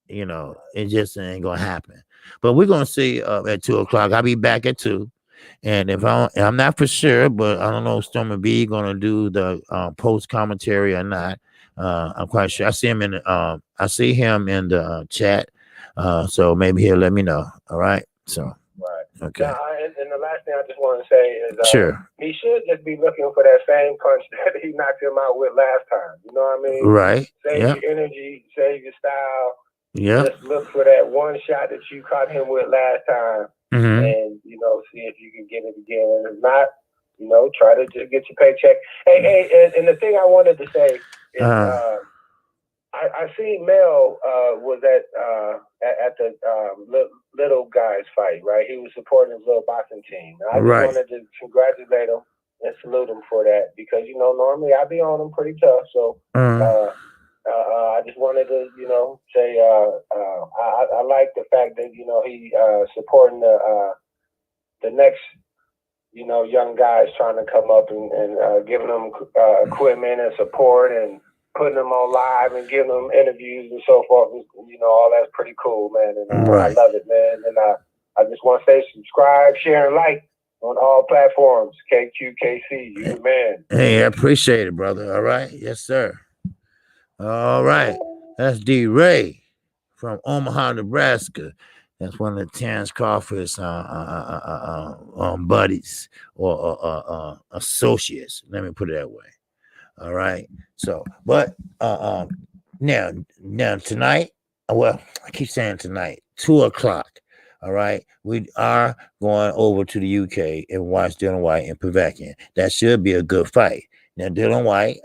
It just ain't gonna happen. But we're gonna see at 2:00. I'll be back at 2. And if I'm not for sure, but I don't know if Stormy B gonna do the post commentary or not. I'm quite sure. I see him in the chat. So maybe he'll let me know. All right. So right. Okay. Now, and the last thing I just want to say is sure. He should just be looking for that same punch that he knocked him out with last time. You know what I mean? Right. Save your energy, save your style. Yeah. Just look for that one shot that you caught him with last time. And see if you can get it again. And if not, try to just get your paycheck. Hey, and the thing I wanted to say is, I seen Mel was at the little guys fight, right? He was supporting his little boxing team. And I just wanted to congratulate him and salute him for that, because normally I be on him pretty tough. So I just wanted to say I like the fact that he supporting the next young guys trying to come up and giving them equipment and support and putting them on live and giving them interviews and so forth. All that's pretty cool, man. And I love it, man. And I just want to say subscribe, share, and like on all platforms. KQKC, you the man. Hey, I appreciate it, brother. All right. Yes, sir. All right. That's D. Ray from Omaha, Nebraska. That's one of the Terrence Crawford's buddies or associates. Let me put it that way. All right. So, but now tonight, well, I keep saying tonight, 2 o'clock. All right, we are going over to the UK and watch Dylan White and Povetkin. That should be a good fight. Now, Dylan White,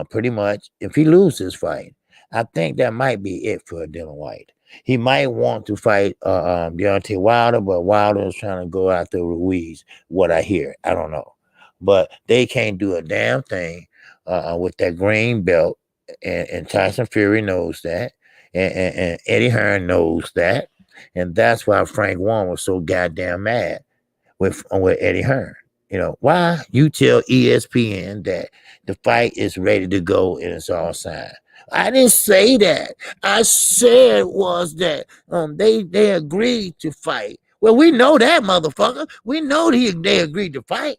pretty much, if he loses this fight, I think that might be it for Dylan White. He might want to fight Deontay Wilder, but Wilder is trying to go after Ruiz. What I hear, I don't know, but they can't do a damn thing with that green belt, and Tyson Fury knows that, and Eddie Hearn knows that, and that's why Frank Warren was so goddamn mad with Eddie Hearn. You know why? You tell ESPN that the fight is ready to go and it's all signed. I didn't say that. I said was that they agreed to fight. Well, we know that, motherfucker. We know they agreed to fight.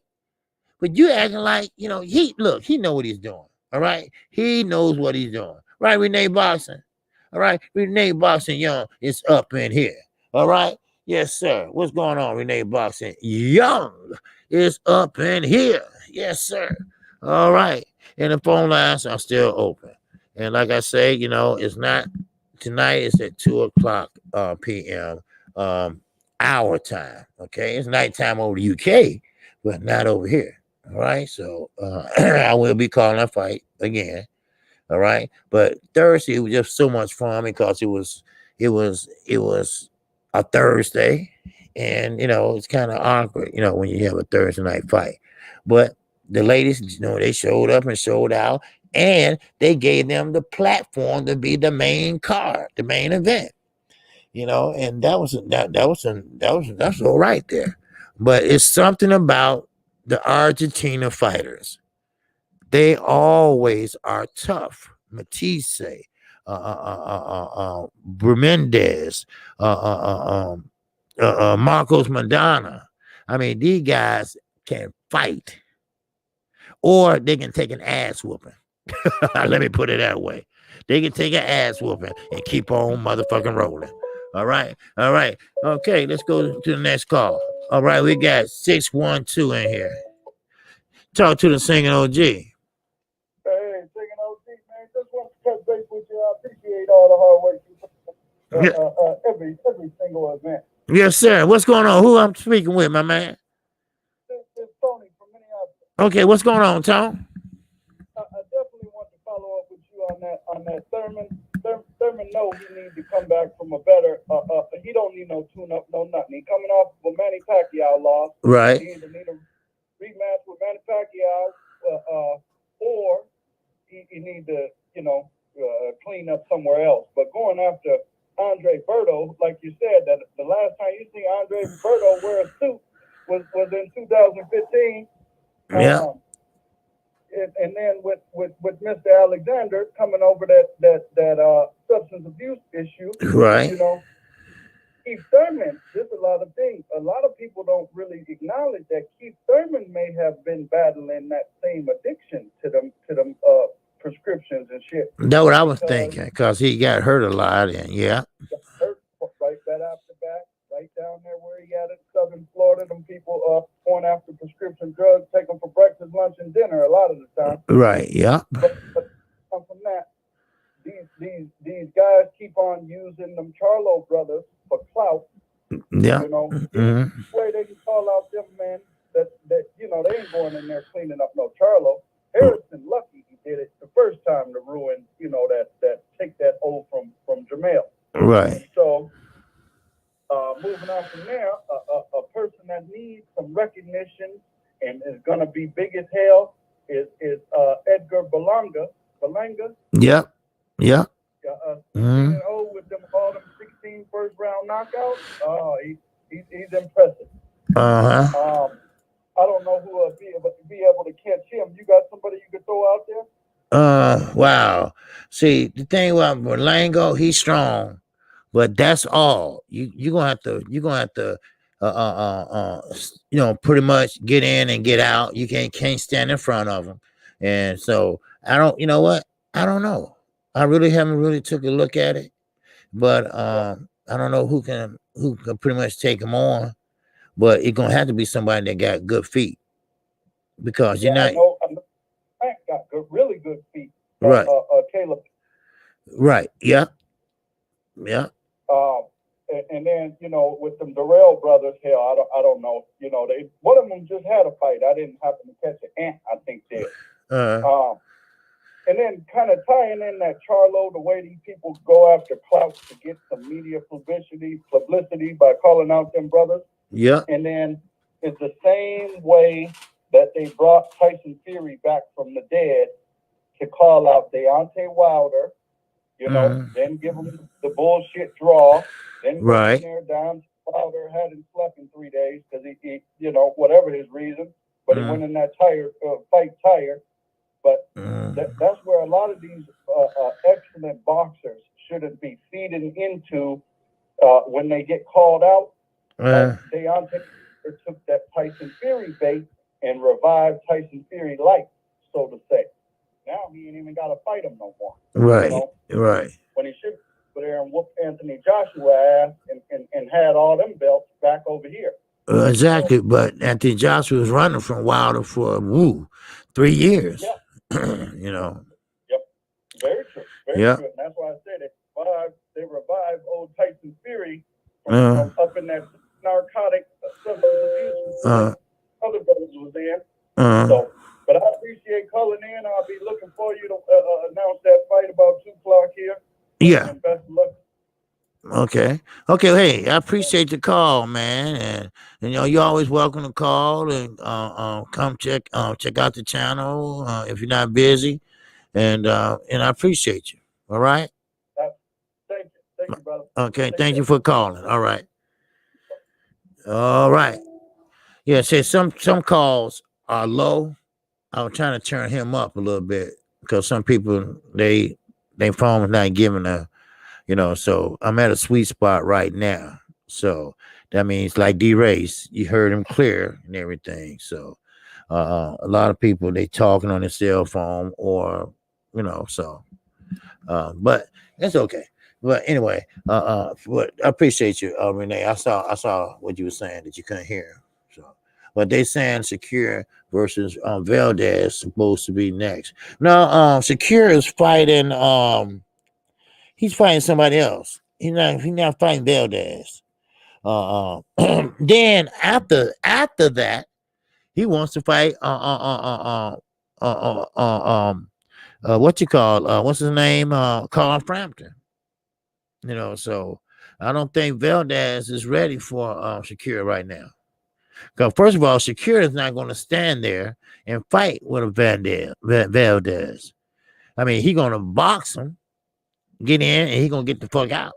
But you acting like, he know what he's doing. All right. He knows what he's doing. Right, Renee Boxing. All right. Renee Boxing Young is up in here. All right. Yes, sir. What's going on, Renee Boxing Young is up in here. Yes, sir. All right. And the phone lines are still open. And like I say, it's not tonight, it's at 2 o'clock p.m. Our time. Okay. It's nighttime over the UK, but not over here. All right, so I will be calling a fight again. All right, but Thursday was just so much fun because it was a Thursday, and it's kind of awkward, when you have a Thursday night fight. But the ladies, they showed up and showed out, and they gave them the platform to be the main card, the main event. And that's all right there. But it's something about the Argentina fighters. They always are tough. Matisse, Bermudez, Marcos Madonna. I mean, these guys can fight, or they can take an ass whooping. Let me put it that way. They can take an ass whooping and keep on motherfucking rolling. All right. Okay, let's go to the next call. All right, we got 612 in here. Talk to the singing OG. Hey, singing OG, man. Just want to touch base with you. I appreciate all the hard work you put every single event. Yes, sir. What's going on? Who I'm speaking with, my man? It's Tony from Minneapolis. Okay, what's going on, Tom? I definitely want to follow up with you on that Thurman. Thurman knows he needs to come back from a better. He don't need no tune-up, no nothing. He coming off of a Manny Pacquiao loss. Right. He either need a rematch with Manny Pacquiao, or he need to, clean up somewhere else. But going after Andre Berto, like you said, that the last time you see Andre Berto wear a suit was in 2015. Yeah. And then with Mr. Alexander coming over that substance abuse issue, right? Keith Thurman. There's a lot of things. A lot of people don't really acknowledge that Keith Thurman may have been battling that same addiction to them prescriptions and shit. That's what I was thinking, because he got hurt a lot, and yeah. Hurt right after back, right down there where he at in Southern Florida. Them people going after prescription drugs, take them for breakfast, lunch, and dinner a lot of the time. Right. Yeah. But come from that, these guys keep on using them Charlo brothers for clout. Yeah. Way they can call out them men that they ain't going in there cleaning up no Charlo. Harrison Lucky, he did it the first time to ruin, that take that oath from Jamel. Right. And so, moving on from there, a person that needs some recognition and is going to be big as hell is Edgar Berlanga. Yep. Yeah. With all them 16 first round knockouts. He's impressive. I don't know who will be able to catch him. You got somebody you could throw out there? Wow. See, the thing about Berlango, he's strong, but that's all. You're gonna have to pretty much get in and get out. You can't stand in front of him. And so I don't know. I really haven't really took a look at it, but I don't know who can pretty much take him on. But it's gonna have to be somebody that got good feet because you're not I know Frank got really good feet. right, Caleb. right, yeah, yeah, Um, and then with them Darrell brothers, hell, I don't know. They one of them just had a fight. I didn't happen to catch it. Ant, I think did. And then kind of tying in that Charlo, the way these people go after clout to get some media publicity by calling out them brothers. yeah. And then it's the same way that they brought Tyson Fury back from the dead to call out Deontay Wilder, then give him the bullshit draw, then go in there down. Wilder hadn't slept in 3 days because he whatever his reason, but he went in that fight tired. But that's where a lot of these excellent boxers shouldn't be feeding into when they get called out. Deontay took that Tyson Fury bait and revived Tyson Fury life, so to say. Now he ain't even got to fight him no more. Right, right. When he should go there and whoop Anthony Joshua ass and had all them belts back over here. Exactly, but Anthony Joshua was running from Wilder for 3 years. Yeah. Yep. Very true. Very true. And that's why I said they revived old Tyson Fury from up in that narcotic substance abuse other brothers was in. So, but I appreciate calling in. I'll be looking for you to announce that fight about 2:00 here. Yeah. And best of luck. Okay. Hey, I appreciate the call, man, and you're always welcome to call and come check out the channel if you're not busy, and I appreciate you. All right. Thank you, brother. Okay, thank you for calling. All right. All right. Yeah, say some calls are low. I was trying to turn him up a little bit because some people they phone is not giving a. So I'm at a sweet spot right now. So that means like D-Race, you heard him clear and everything. So a lot of people, they talking on their cell phone or, but it's okay. But anyway, but I appreciate you, Renee. I saw what you were saying that you couldn't hear. So, but they saying Secure versus Valdez supposed to be next. No, Secure is fighting he's fighting somebody else. He's not fighting Valdez. Then after that, he wants to fight what you call what's his name? Carl Frampton. So I don't think Valdez is ready for Shakira right now. Because first of all, Shakira is not going to stand there and fight with a Valdez. I mean, he's going to box him, get in, and he's going to get the fuck out.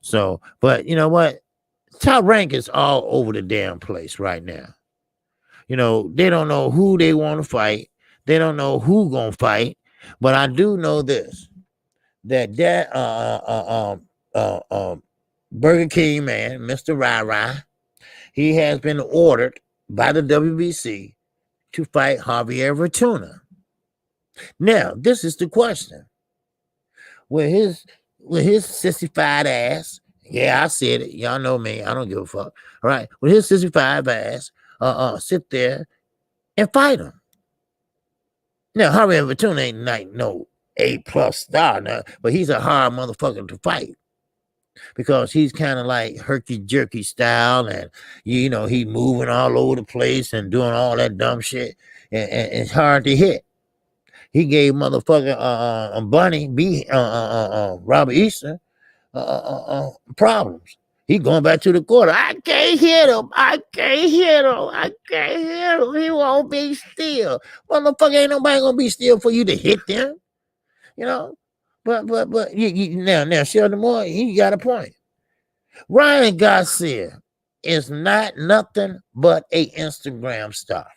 So, but you know what? Top Rank is all over the damn place right now. They don't know who they want to fight. They don't know who gonna fight. But I do know this: that Burger King man, Mr. Rai, he has been ordered by the WBC to fight Javier Fortuna. Now, this is the question: with his sissified ass, yeah, I said it. Y'all know me. I don't give a fuck. All right, with his sissified ass, sit there and fight him. Now, Javier Fortuna ain't like no A+ star now, but he's a hard motherfucker to fight because he's kind of like herky jerky style, and he moving all over the place and doing all that dumb shit, and it's hard to hit. He gave motherfucker Bunny B Robert Easter problems. He going back to the quarter. I can't hit him. He won't be still. Motherfucker, ain't nobody gonna be still for you to hit them. But now Sheldon Moore, he got a point. Ryan Garcia is not nothing but a Instagram star.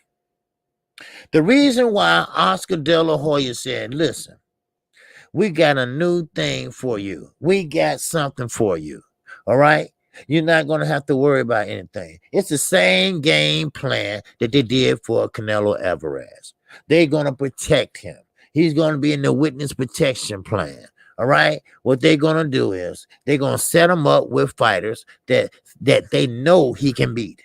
The reason why Oscar De La Hoya said, listen, we got a new thing for you. We got something for you. All right? You're not going to have to worry about anything. It's the same game plan that they did for Canelo Alvarez. They're going to protect him. He's going to be in the witness protection plan. All right. What they're going to do is they're going to set him up with fighters that they know he can beat.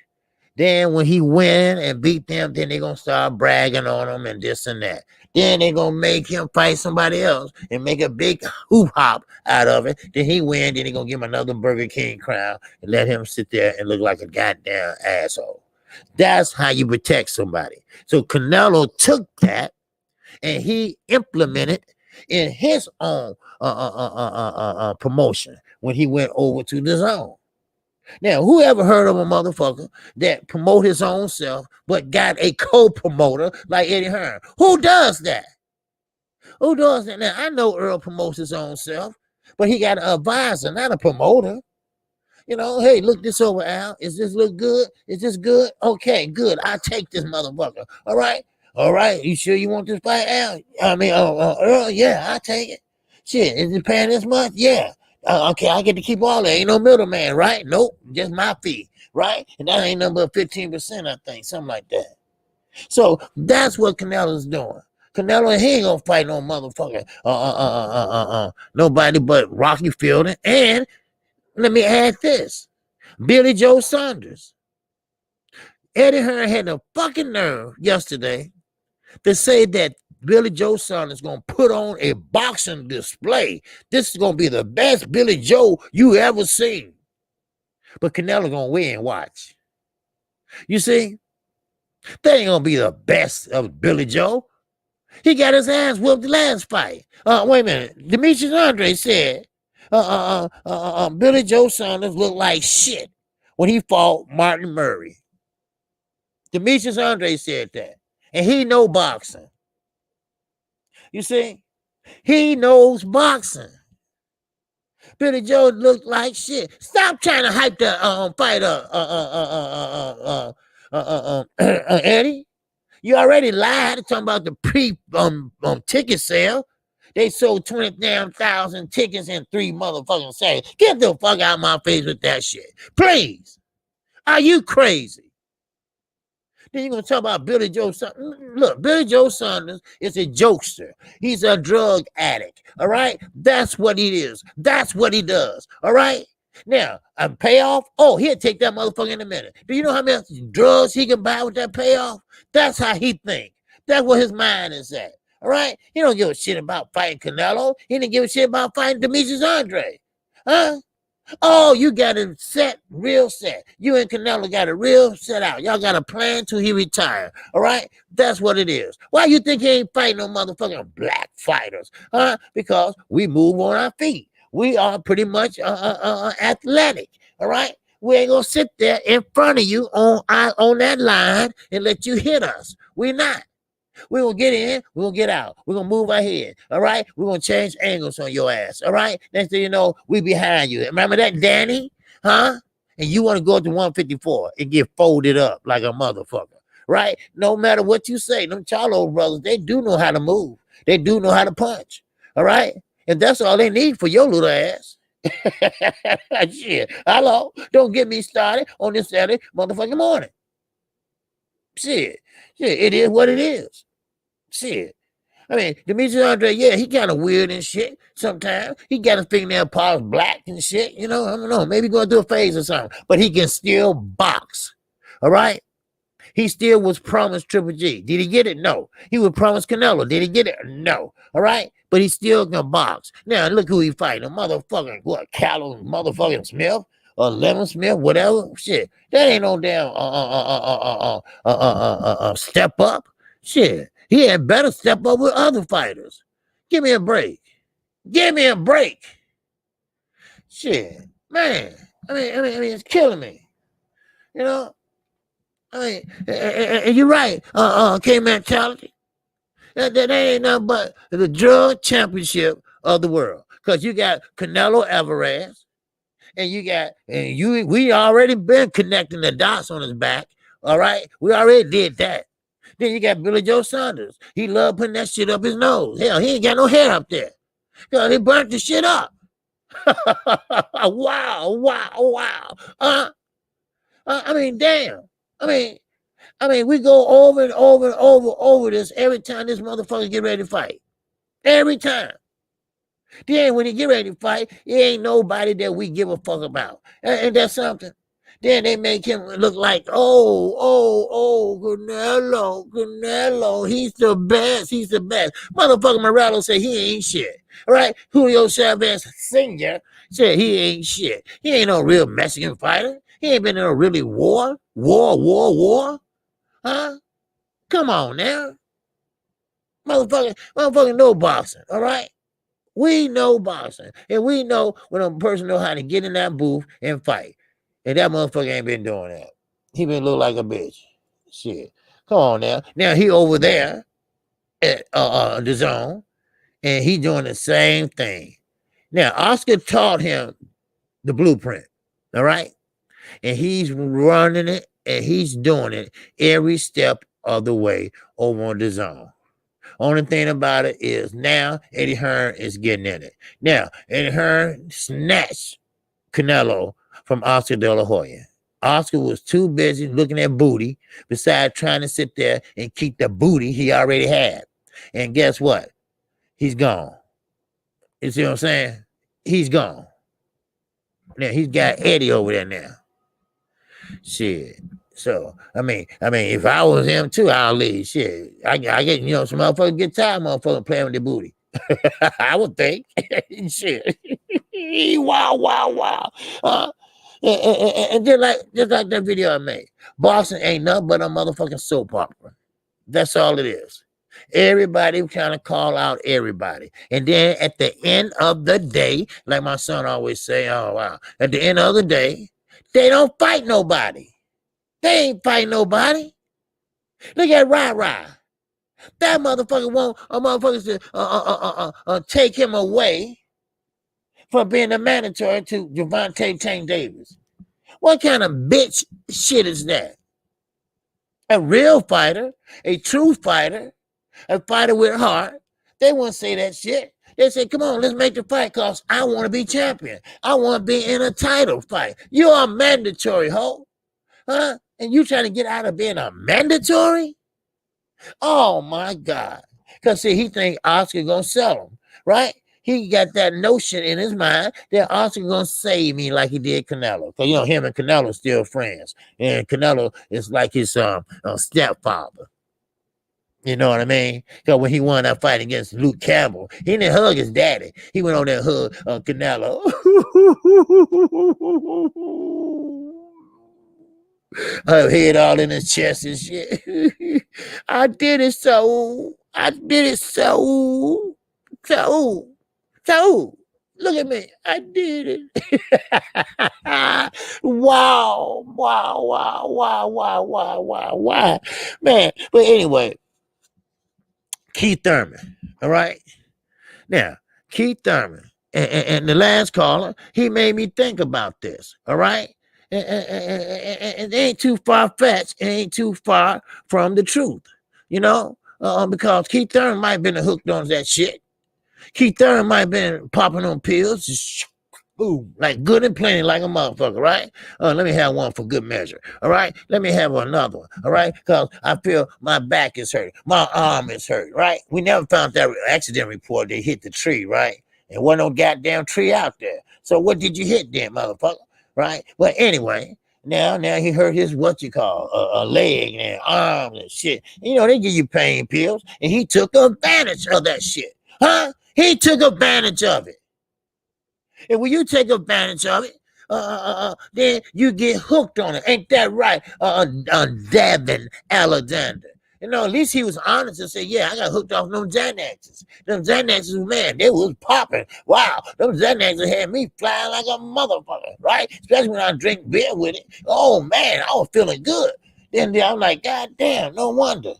Then when he win and beat them, then they're going to start bragging on him and this and that. Then they're going to make him fight somebody else and make a big hoop hop out of it. Then he win. Then they're going to give him another Burger King crown and let him sit there and look like a goddamn asshole. That's how you protect somebody. So Canelo took that and he implemented in his own promotion when he went over to the zone. Now, who ever heard of a motherfucker that promote his own self but got a co-promoter like Eddie Hearn? Who does that? Who does that? Now, I know Earl promotes his own self, but he got an advisor, not a promoter. You know, hey, look this over, Al. Is this look good? Is this good? Okay, good. I'll take this motherfucker. All right? All right. You sure you want this fight, Al? I mean, Earl, yeah, I'll take it. Shit, is it paying this much? Yeah. Okay, I get to keep all that. Ain't no middleman, right? Nope, just my fee, right? And that ain't number 15%, I think, something like that. So that's what Canelo's doing. Canelo, he ain't gonna fight no motherfucker, nobody but Rocky Fielding. And let me add this: Billy Joe Saunders. Eddie Hearn had the fucking nerve yesterday to say that Billy Joe Saunders is going to put on a boxing display. This is going to be the best Billy Joe you ever seen. But Canelo going to win, watch. You see? That ain't going to be the best of Billy Joe. He got his ass whooped the last fight. Wait a minute. Demetrius Andre said Billy Joe Saunders looked like shit when he fought Martin Murray. Demetrius Andre said that. And he know boxing. You see? He knows boxing. Billy Joe looked like shit. Stop trying to hype the fight up, Eddie. You already lied talking about the ticket sale. They sold 20,000 tickets in 3 motherfucking seconds. Get the fuck out of my face with that shit. Please. Are you crazy? Then you're going to talk about Billy Joe Saunders. Look, Billy Joe Saunders is a jokester. He's a drug addict, all right? That's what he is. That's what he does, all right? Now, a payoff? Oh, he'll take that motherfucker in a minute. Do you know how many drugs he can buy with that payoff? That's how he thinks. That's what his mind is at, all right? He don't give a shit about fighting Canelo. He didn't give a shit about fighting Demetrius Andre, huh? Oh, you got it set, real set. You and Canelo got it real set out. Y'all got a plan till he retire. All right? That's what it is. Why you think he ain't fighting no motherfucking black fighters? Huh? Because we move on our feet. We are pretty much athletic. All right? We ain't gonna sit there in front of you on that line and let you hit us. We're not. We're going to get in. We're going to get out. We're going to move ahead. All right? We're going to change angles on your ass. All right? Next thing you know, we behind you. Remember that, Danny? Huh? And you want to go to 154 and get folded up like a motherfucker. Right? No matter what you say, them Charlo brothers, they do know how to move. They do know how to punch. All right? And that's all they need for your little ass. Shit. Hello? Don't get me started on this Saturday motherfucking morning. Shit. It is what it is. Shit. I mean, Demetrius Andre, yeah, he kind of weird and shit sometimes. He got his fingernail polished black and shit, you know, I don't know. Maybe going through a phase or something. But he can still box. All right? He still was promised Triple G. Did he get it? No. He was promised Canelo. Did he get it? No. All right? But he still can box. Now, look who he fighting. A motherfucking, what, Callum motherfucking Smith? Or Lemon Smith, whatever. Shit. That ain't no damn step up. Shit. He had better step up with other fighters. Give me a break. Give me a break. Shit. Man. I mean, it's killing me. You know? I mean, and you're right, K mentality. That ain't nothing but the drug championship of the world. Because you got Canelo Alvarez, and we already been connecting the dots on his back. All right, we already did that. Then you got Billy Joe Saunders. He loved putting that shit up his nose. Hell, he ain't got no hair up there. He burnt the shit up. Wow. I mean, damn. I mean, we go over and over this every time this motherfucker get ready to fight. Every time. Then when he get ready to fight, it ain't nobody that we give a fuck about. And that's something. Then they make him look like, Canelo, he's the best. Motherfucker Morales said he ain't shit. All right? Julio Chavez Sr. said he ain't shit. He ain't no real Mexican fighter. He ain't been in a really war. Huh? Come on now. Motherfucker no boxing, all right? We know boxing, and we know when a person know how to get in that booth and fight. And that motherfucker ain't been doing that. He been look like a bitch. Shit. Come on now. Now he over there at the zone, and he doing the same thing. Now Oscar taught him the blueprint, all right? And he's running it, and he's doing it every step of the way over on the zone. Only thing about it is now Eddie Hearn is getting in it. Now, Eddie Hearn snatched Canelo from Oscar De La Hoya. Oscar was too busy looking at booty besides trying to sit there and keep the booty he already had. And guess what? He's gone. You see what I'm saying? He's gone. Now, he's got Eddie over there now. Shit. So I mean, if I was him too, I'll leave. Shit, I get some motherfuckers get tired, motherfuckers playing with their booty. I would think. Shit, wow. And just like that video I made, Boston ain't nothing but a motherfucking soap opera. That's all it is. Everybody kind of call out everybody, and then at the end of the day, like my son always say, "Oh wow!" At the end of the day, they don't fight nobody. They ain't fighting nobody. Look at Rah. That motherfucker won't a motherfucker to take him away from being a mandatory to Javante Tank Davis. What kind of bitch shit is that? A real fighter, a true fighter, a fighter with heart, they won't say that shit. They say, come on, let's make the fight because I want to be champion. I want to be in a title fight. You're a mandatory, hoe. Huh? And you trying to get out of being a mandatory? Oh my God. Because see, he think Oscar gonna sell him, right? He got that notion in his mind that Oscar gonna save me like he did Canelo. Because him and Canelo still friends. And Canelo is like his stepfather. You know what I mean? Because when he won that fight against Luke Campbell, he didn't hug his daddy. He went on there and hugged Canelo. Her head all in his chest and shit. I did it so. Look at me. I did it. Wow. Man, but anyway, Keith Thurman. All right. Now, Keith Thurman and the last caller, he made me think about this. All right. And it ain't too far-fetched. It ain't too far from the truth, because Keith Thurman might have been hooked on that shit. Keith Thurman might have been popping on pills, just boom, like good and plenty, like a motherfucker, right? Let me have one for good measure, all right? Let me have another one, all right? Because I feel my back is hurt, my arm is hurt, right? We never found that accident report. They hit the tree, right? And wasn't no goddamn tree out there. So what did you hit then, motherfucker? Right? But anyway, now he hurt his a leg and arm and shit. They give you pain pills, and he took advantage of that shit. Huh? He took advantage of it. And when you take advantage of it, then you get hooked on it. Ain't that right? Davin Alexander. At least he was honest and said, yeah, I got hooked off them Xanaxes. Them Xanaxes, man, they was popping. Wow, them Xanaxes had me flying like a motherfucker, right? Especially when I drink beer with it. Oh, man, I was feeling good. Then I'm like, God damn, no wonder.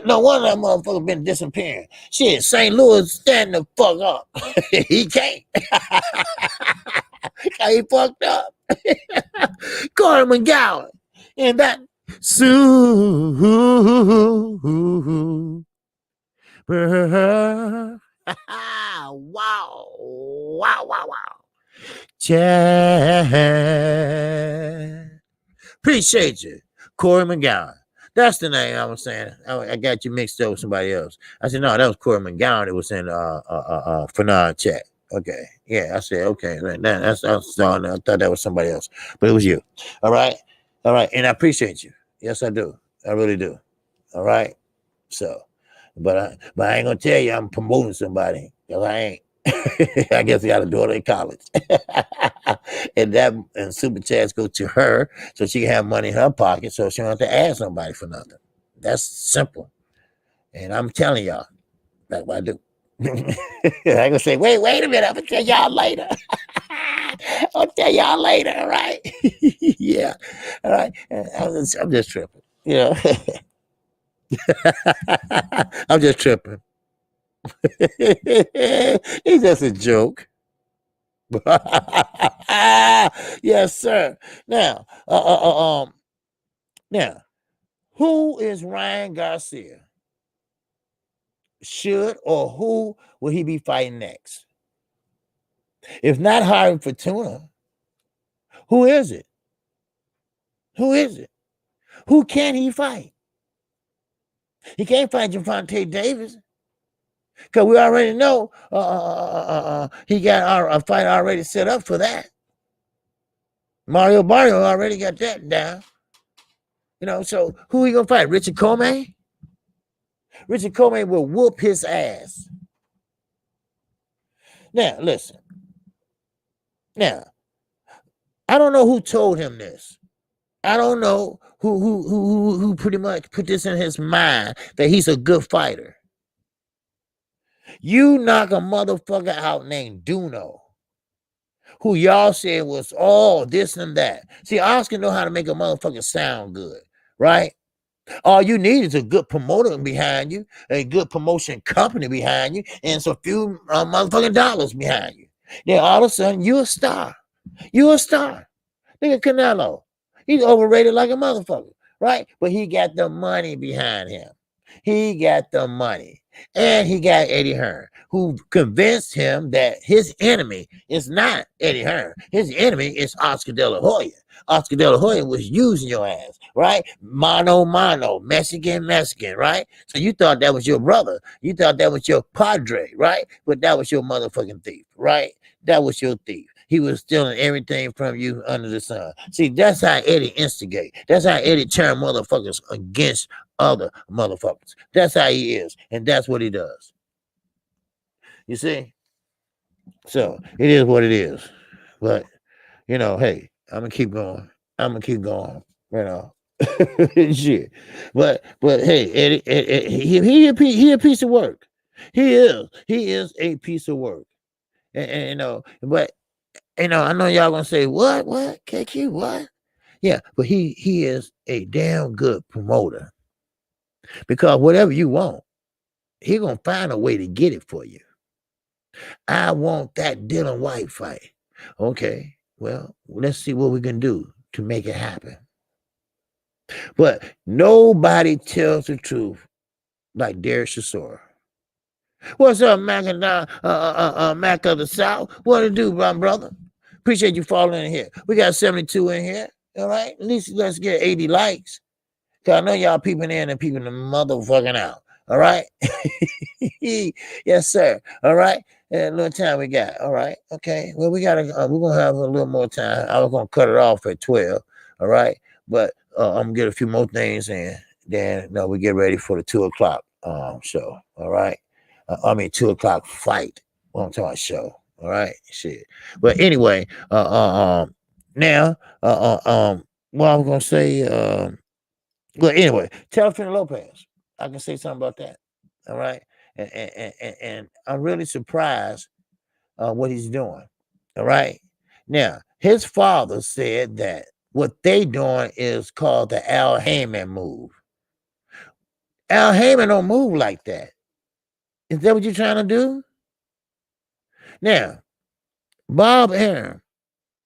No wonder that motherfucker been disappearing. Shit, St. Louis stand the fuck up. He can't. He fucked up. Corey McGowan. And that Sue. Wow. Chad. Appreciate you, Corey McGowan. That's the name I was saying. I got you mixed up with somebody else. I said, no, that was Corey McGowan. It was in Fanon chat. Okay. Yeah, I said, okay. I thought that was somebody else, but it was you. All right. All right. And I appreciate you. Yes, I do. I really do. All right. So, but I ain't gonna tell you I'm promoting somebody, because I ain't. I guess I got a daughter in college. and super chats go to her so she can have money in her pocket so she don't have to ask somebody for nothing. That's simple. And I'm telling y'all, that's what I do. I gonna say, wait a minute, I'm gonna tell y'all later. I'll tell y'all later, all right? Yeah. All right. I'm just tripping. You know. I'm just tripping. It's just a joke. Yes, sir. Now, now, who is Ryan Garcia? Should or who will he be fighting next? If not hiring Fortuna, who is it? Who is it? Who can he fight? He can't fight Javante Davis, because we already know he got a fight already set up for that. Mario Barrio already got that down. You know, so who he gonna fight? Richard Comey? Richard Comey will whoop his ass. Now, listen. Now, I don't know who told him this. I don't know who pretty much put this in his mind that he's a good fighter. You knock a motherfucker out named Duno, who y'all said was all this and that. See, Oscar know how to make a motherfucker sound good, right? All you need is a good promoter behind you, a good promotion company behind you, and some few motherfucking dollars behind you. Then all of a sudden, you're a star. You're a star. Look at Canelo. He's overrated like a motherfucker, right? But he got the money behind him. He got the money. And he got Eddie Hearn, who convinced him that his enemy is not Eddie Hearn. His enemy is Oscar De La Hoya. Oscar De La Hoya was using your ass, right? Mano, Mexican, right? So you thought that was your brother. You thought that was your padre, right? But that was your motherfucking thief, right? That was your thief. He was stealing everything from you under the sun. See, that's how Eddie instigate. That's how Eddie turn motherfuckers against other motherfuckers. That's how he is, and that's what he does. You see? So it is what it is. But you know, hey, I'm gonna keep going. You know, shit. But hey, Eddie he a piece of work. He is a piece of work. And you know, but you know, I know y'all gonna say what KQ what? Yeah, but he is a damn good promoter, because whatever you want, he gonna find a way to get it for you. I want that Dylan White fight. Okay, well, let's see what we can do to make it happen. But nobody tells the truth like Derek Chisora. What's up, Mac and Mac of the South? What to do, my brother? Appreciate you following in here. We got 72 in here. All right, at least let's get 80 likes. Cause I know y'all peeping in and peeping the motherfucking out. All right. Yes, sir. All right. And a little time we got. All right. Okay. Well, we're gonna have a little more time. I was gonna cut it off at 12. All right. But I'm gonna get a few more things in. Then we get ready for the 2:00 show. All right. 2:00 fight. What I'm talking about show. All right. Shit. But anyway, now, what I was gonna say, well, anyway, Teofimo Lopez. I can say something about that. All right. And I'm really surprised what he's doing. All right. Now, his father said that what they doing is called the Al Heyman move. Al Heyman don't move like that. Is that what you're trying to do? Now, Bob Arum,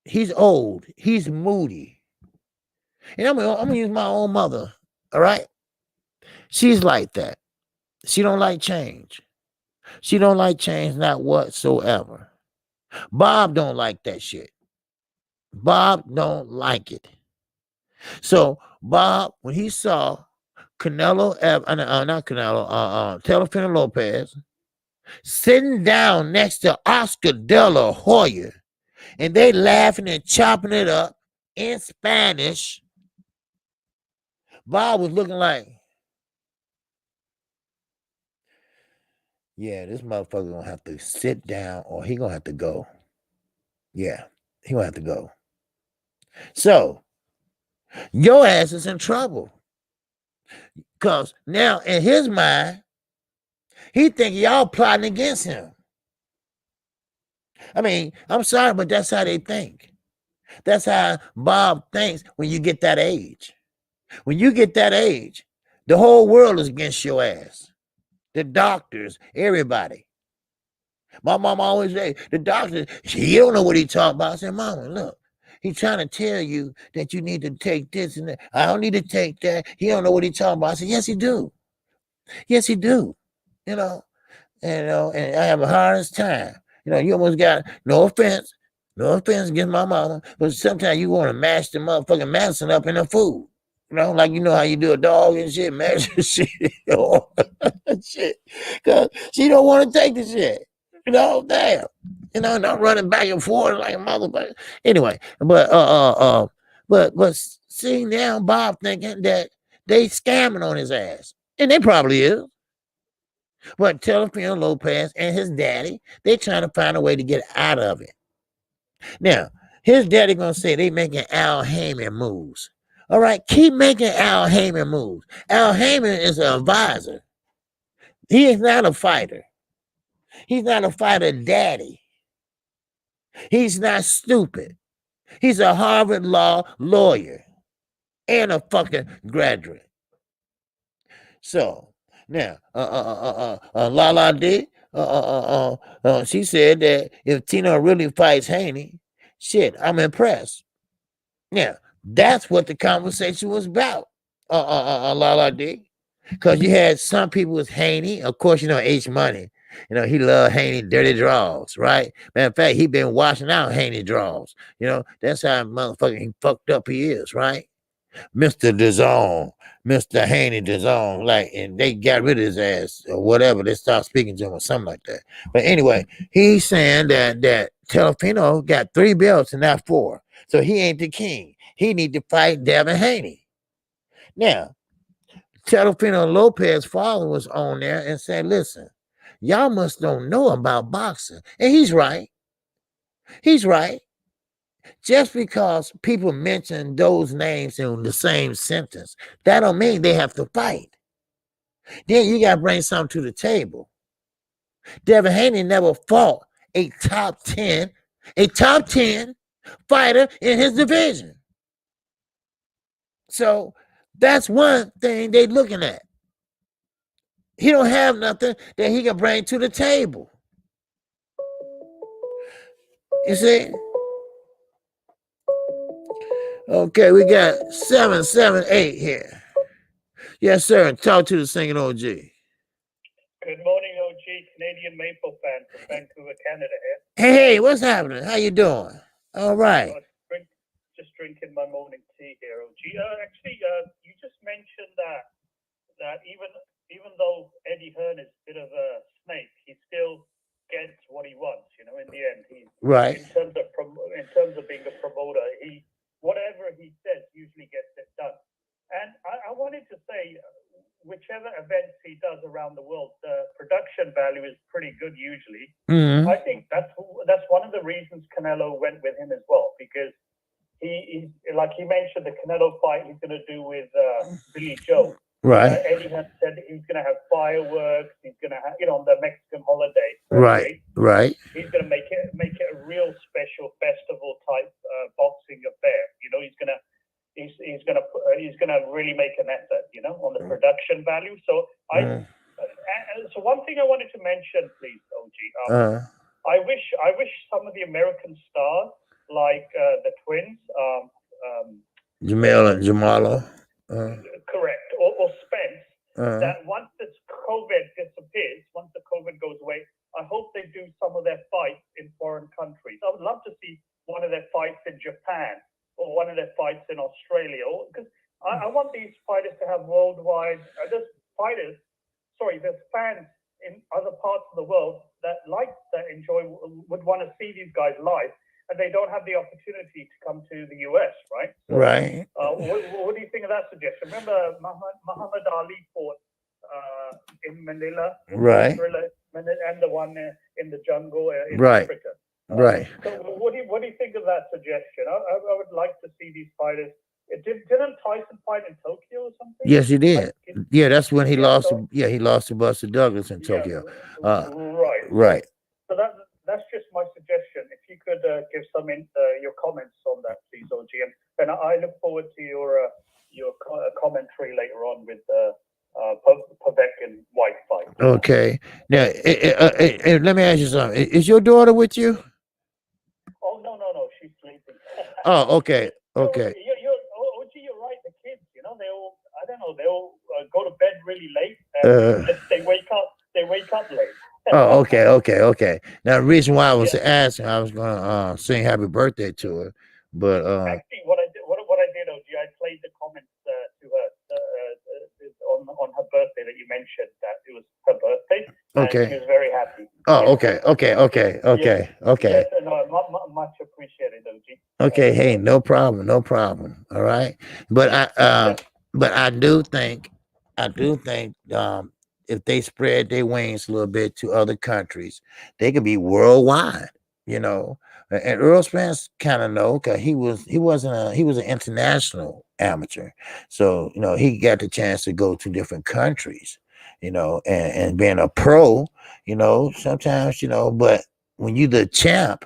he's old. He's moody. And I'm gonna use my own mother. All right. She's like that. She don't like change. She don't like change, not whatsoever. Bob don't like that shit. Bob don't like it. So Bob, when he saw Teofimo Lopez, sitting down next to Oscar De La Hoya, and they laughing and chopping it up in Spanish. Bob was looking like, yeah, this motherfucker gonna have to sit down or he gonna have to go. Yeah, he gonna have to go. So, your ass is in trouble. Because now, in his mind, he think y'all plotting against him. I mean, I'm sorry, but that's how they think. That's how Bob thinks when you get that age. When you get that age, the whole world is against your ass. The doctors, everybody. My mom always say, the doctor, he don't know what he talking about. I said, Mama, look, he's trying to tell you that you need to take this and that. I don't need to take that. He don't know what he talking about. I said, yes, he do. Yes, he do. You know, and I have a hardest time. You almost got no offense against my mama, but sometimes you want to mash the motherfucking medicine up in the food. Like how you do a dog and shit, mash the shit, shit, cause she don't want to take the shit. Damn. Not running back and forth like a motherfucker. Anyway, but see now Bob thinking that they scamming on his ass, and they probably is. But Teofimo Lopez and his daddy, they trying to find a way to get out of it. Now, his daddy gonna say they making Al Heyman moves. All right, keep making Al Heyman moves. Al Heyman is an advisor. He is not a fighter. He's not a fighter daddy. He's not stupid. He's a Harvard Law lawyer and a fucking graduate. So now, Lala D, she said that if Tino really fights Haney, shit, I'm impressed. Yeah, that's what the conversation was about. Lala D, because you had some people with Haney. Of course, H Money. He loved Haney dirty draws, right? Matter of fact, he been washing out Haney draws. That's how motherfucking fucked up he is, right? Mr. DAZN, Mr. Haney DAZN, and they got rid of his ass or whatever. They stopped speaking to him or something like that. But anyway, he's saying that Teofimo got 3 belts and not 4. So he ain't the king. He need to fight Devin Haney. Now, Teofimo Lopez's father was on there and said, listen, y'all must don't know about boxing. And he's right. He's right. Just because people mention those names in the same sentence, that don't mean they have to fight. Then you got to bring something to the table. Devin Haney never fought a top 10 fighter in his division. So that's one thing they looking at. He don't have nothing that he can bring to the table. You see? Okay, we got 778 here. Yes, sir. Talk to the singing OG. Good morning, OG, Canadian Maple fan from Vancouver, Canada here. Hey, what's happening? How you doing? All right. Just drinking my morning tea here, OG. Actually, you just mentioned that even though Eddie Hearn is a bit of a snake, he still gets what he wants. In the end, right. In terms of being a promoter, whatever he says usually gets it done. And I wanted to say, whichever events he does around the world, the production value is pretty good usually. Mm-hmm. I think that's one of the reasons Canelo went with him as well, because he like he mentioned the Canelo fight he's going to do with Billy Joe. Right. Eddie has said he's going to have fireworks. He's going to have, on the Mexican holiday. Right. Right. He's going to make it a real special festival type boxing affair. He's gonna really make an effort, on the production value. So so one thing I wanted to mention, please, OG. I wish some of the American stars, like the twins, Jamel and Jamala, correct, or Spence, that once this COVID disappears, once the COVID goes away, I hope they do some of their fights in foreign countries. I would love to see one of their fights in Japan, or one of their fights in Australia, because I want these fighters to have worldwide worldwide, there's fighters, there's fans in other parts of the world that would want to see these guys live, and they don't have the opportunity to come to the US, right? So, right. What do you think of that suggestion? Remember, Muhammad Ali fought in Manila, right, and the one in the jungle in right, Africa. right. So, what do you think of that suggestion? I would like to see these fighters. Didn't Tyson fight in Tokyo or something? Yes, he did. Yeah, that's when he lost. So, he lost to Buster Douglas in Tokyo. Right. Right. So that's just my suggestion. If you could give your comments on that, please, OG, and I look forward to your commentary later on with Pavek and White fight. Okay. Now, let me ask you something. Is your daughter with you? Oh no, she's sleeping. Oh, okay, okay. OG, you're right. The kids, they all go to bed really late, and they wake up late. Oh, okay. Now, the reason why I was asking, I was going to sing happy birthday to her, but actually, what I did, OG, I played the comments to her on her birthday that you mentioned that it was her birthday. Okay. And she was very happy. Oh, okay. Yes, no, much appreciated, OG. Okay, hey, no problem. All right, but I do think if they spread their wings a little bit to other countries, they could be worldwide. And Earl Spence kind of know because he was an international amateur, so he got the chance to go to different countries, and being a pro, sometimes but when you the champ.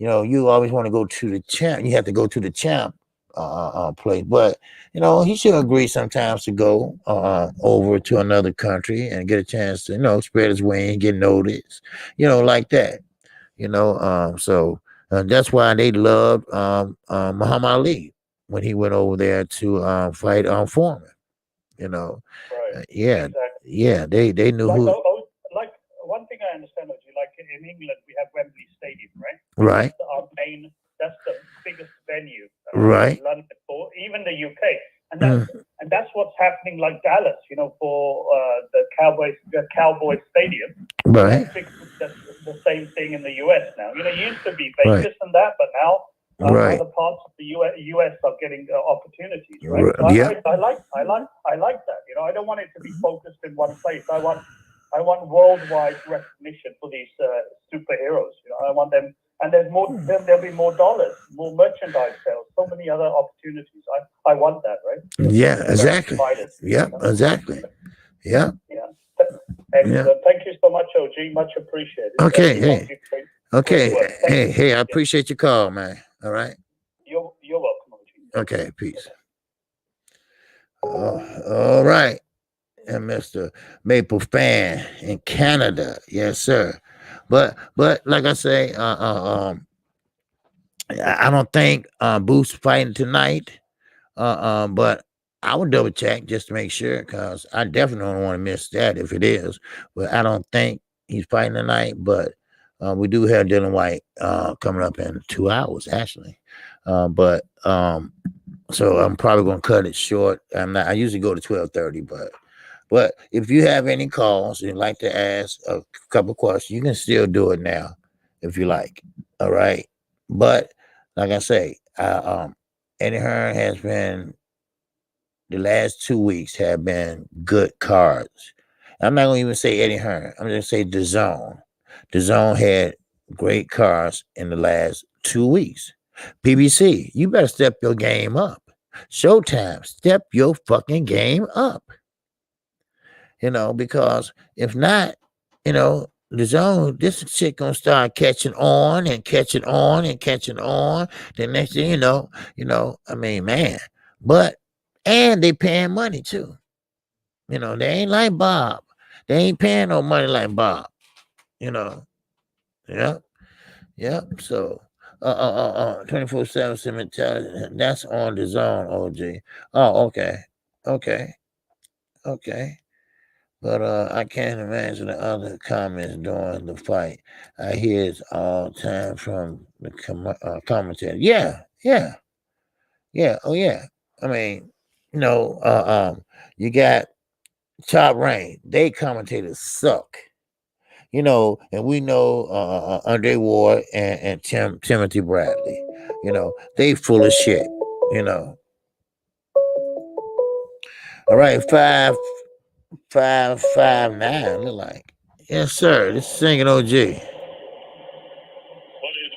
You always want to go to the champ. You have to go to the champ place. But, he should agree sometimes to go over to another country and get a chance to, spread his wings, get noticed, like that. So that's why they loved Muhammad Ali when he went over there to fight Foreman. Right. Yeah. Exactly. Yeah, they knew who. Like one thing I understand, like in England, we have Wembley Stadium, right? Right. That's the biggest venue. Right. In London, for even the UK, and that's what's happening, like Dallas, for the Cowboys Stadium. Right. That's the same thing in the US now. It used to be Vegas and that, but now other parts of the US are getting opportunities, right? So yeah. I like that. I don't want it to be focused in one place. I want worldwide recognition for these superheroes. I want them, and there'll be more dollars, more merchandise sales, so many other opportunities. I want that, right? Yeah, exactly. Yeah, exactly. Yeah. Yeah. Excellent. Thank you so much, OG. Much appreciated. Okay. Hey, I appreciate your call, man. All right. You're welcome, OG. Okay, peace. All right. And Mr. Maple fan in Canada. Yes, sir. But like I say, I don't think Booth's fighting tonight. But I would double check just to make sure because I definitely don't want to miss that if it is. But I don't think he's fighting tonight. But we do have Dylan White coming up in 2 hours, actually. So I'm probably gonna cut it short. I usually go to 12:30, but if you have any calls and you'd like to ask a couple questions, you can still do it now if you like. All right. But like I say, Eddie Hearn has been the last 2 weeks have been good cards. I'm not gonna even say Eddie Hearn. I'm gonna say DAZN. DAZN had great cards in the last 2 weeks. PBC, you better step your game up. Showtime, step your fucking game up. Because if not, DAZN, this shit gonna start catching on and catching on and catching on. The next thing I mean, man. And they paying money too. They ain't like Bob. They ain't paying no money like Bob. Yep. So 24/7 cemetery. That's on DAZN, OG. Oh, okay. But I can't imagine the other comments during the fight. I hear it all the time from the commentator. Yeah. Oh yeah. I mean, you got Top Rank. They commentators suck. And we know Andre Ward and Timothy Bradley. They full of shit. You know. All right, 559. Look like. Yes, sir. This is singing OG. What is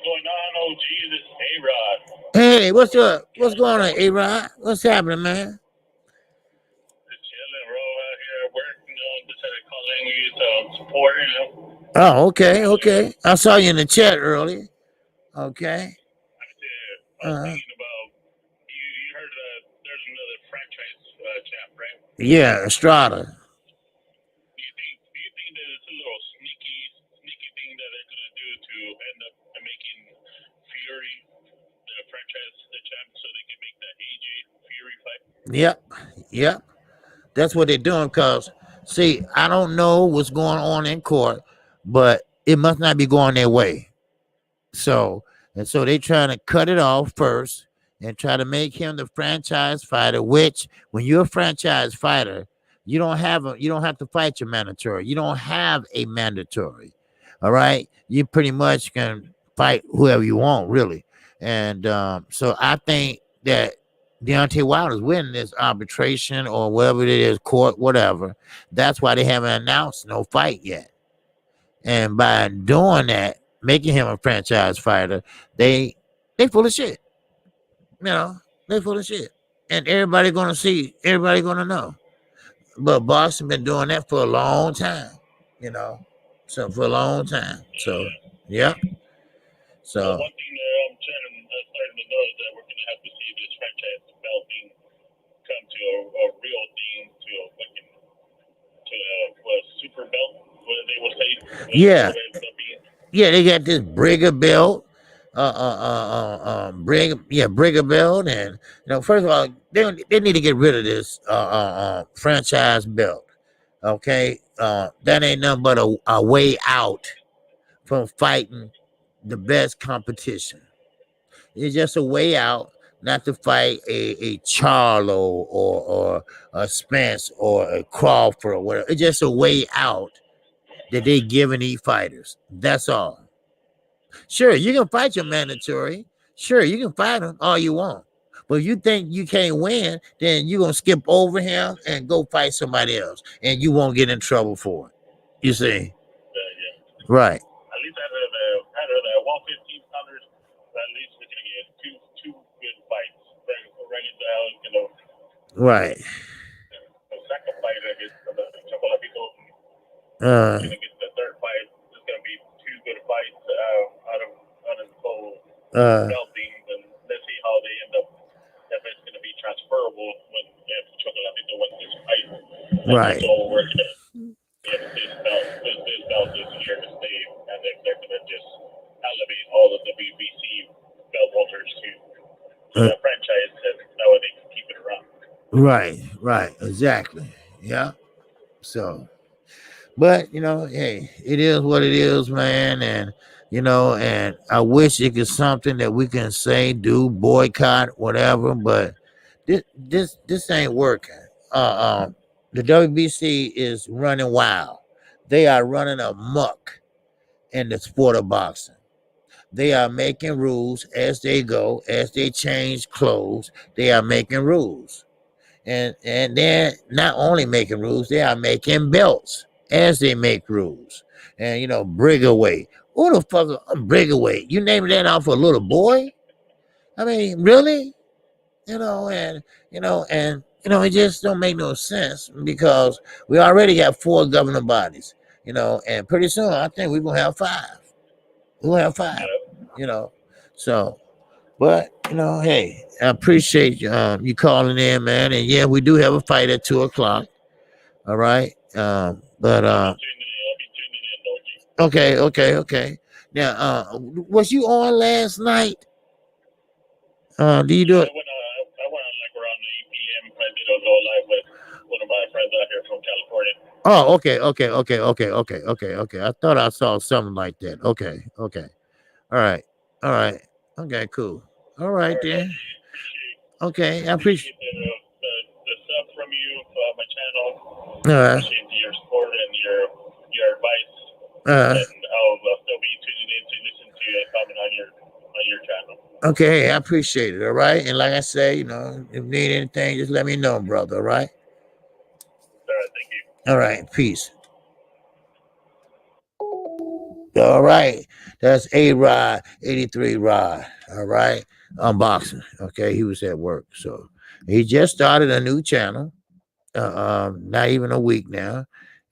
going on, OG? This is A-Rod. Hey, what's up? What's going on, A-Rod? What's happening, man? Just chilling, bro, out here working, decided calling you to support, Oh, okay. I saw you in the chat earlier. Okay. I was thinking about, you heard that there's another franchise champ, right? Yeah, Estrada. Do you think that it's a little sneaky thing that they're gonna do to end up making Fury the franchise the champ so they can make that AJ Fury fight? Yep. That's what they're doing. Cause see, I don't know what's going on in court, but it must not be going their way. So they trying to cut it off first and try to make him the franchise fighter. Which, when you're a franchise fighter, you don't have to fight your mandatory. You don't have a mandatory. All right, you pretty much can fight whoever you want, really. And so I think that Deontay Wilder's winning this arbitration or whatever it is, court, whatever. That's why they haven't announced no fight yet. And by doing that, making him a franchise fighter, they full of shit. They full of shit. And everybody gonna know. But Boston been doing that for a long time, So for a long time. So yeah. So one thing that I'm starting to know is that we're gonna have to see this franchise belt thing come to a real thing, to a fucking super belt, what they will say. Yeah. Yeah, they got this Brigger belt. Brigger belt, and first of all, they need to get rid of this franchise belt. Okay, that ain't nothing but a way out from fighting the best competition. It's just a way out not to fight a Charlo or a Spence or a Crawford or whatever. It's just a way out that they giving these fighters. That's all. Sure, you can fight your mandatory. Sure, you can fight him all you want. But if you think you can't win, then you're going to skip over him and go fight somebody else. And you won't get in trouble for it. You see? Yeah. Right. At least out of the 115 pounders, at least we're going to get two good fights. Right. The second fight against Chocolatito, going to get the third fight. It's going to be two good fights out of the whole belt thing. And let's see how they end up. If it's going to be transferable if Chocolatito wins this fight. Right. So we're working if this belt is here to stay, and if they're going to just elevate all of the WBC belt holders to the franchise, and that way they can keep it around. Right, exactly. Yeah. So, but hey, it is what it is, man. And and I wish it was something that we can say, do, boycott, whatever. But this ain't working. The WBC is running wild. They are running amok in the sport of boxing. They are making rules as they go, as they change clothes. They are making rules. And they're not only making rules, they are making belts as they make rules. And Brigger weight. Who the fuck is Brigger weight? You naming that out for a little boy? I mean, really? It just don't make no sense because we already got 4 governing bodies, and pretty soon I think we're gonna have 5. We'll have 5, So, but hey, I appreciate you calling in, man. And yeah, we do have a fight at 2:00. All right. Okay. Now, was you on last night? Do you do it? I went on like around 8 p.m. I did a go live with one of my friends out here from California. Oh, okay. I thought I saw something like that. Okay. All right. Okay, cool. All right then. Okay, I appreciate the sub from you you my channel. Appreciate your support and your advice. And I'll still be tuning in to listen to you and comment on your channel. Okay, I appreciate it. All right, and like I say, you know, if you need anything, just let me know, brother. All right. All right, thank you. All right, peace. All right, that's A-Rod, 83 Rod. All right, unboxing. Okay, he was at work, so he just started a new channel. Not even a week now.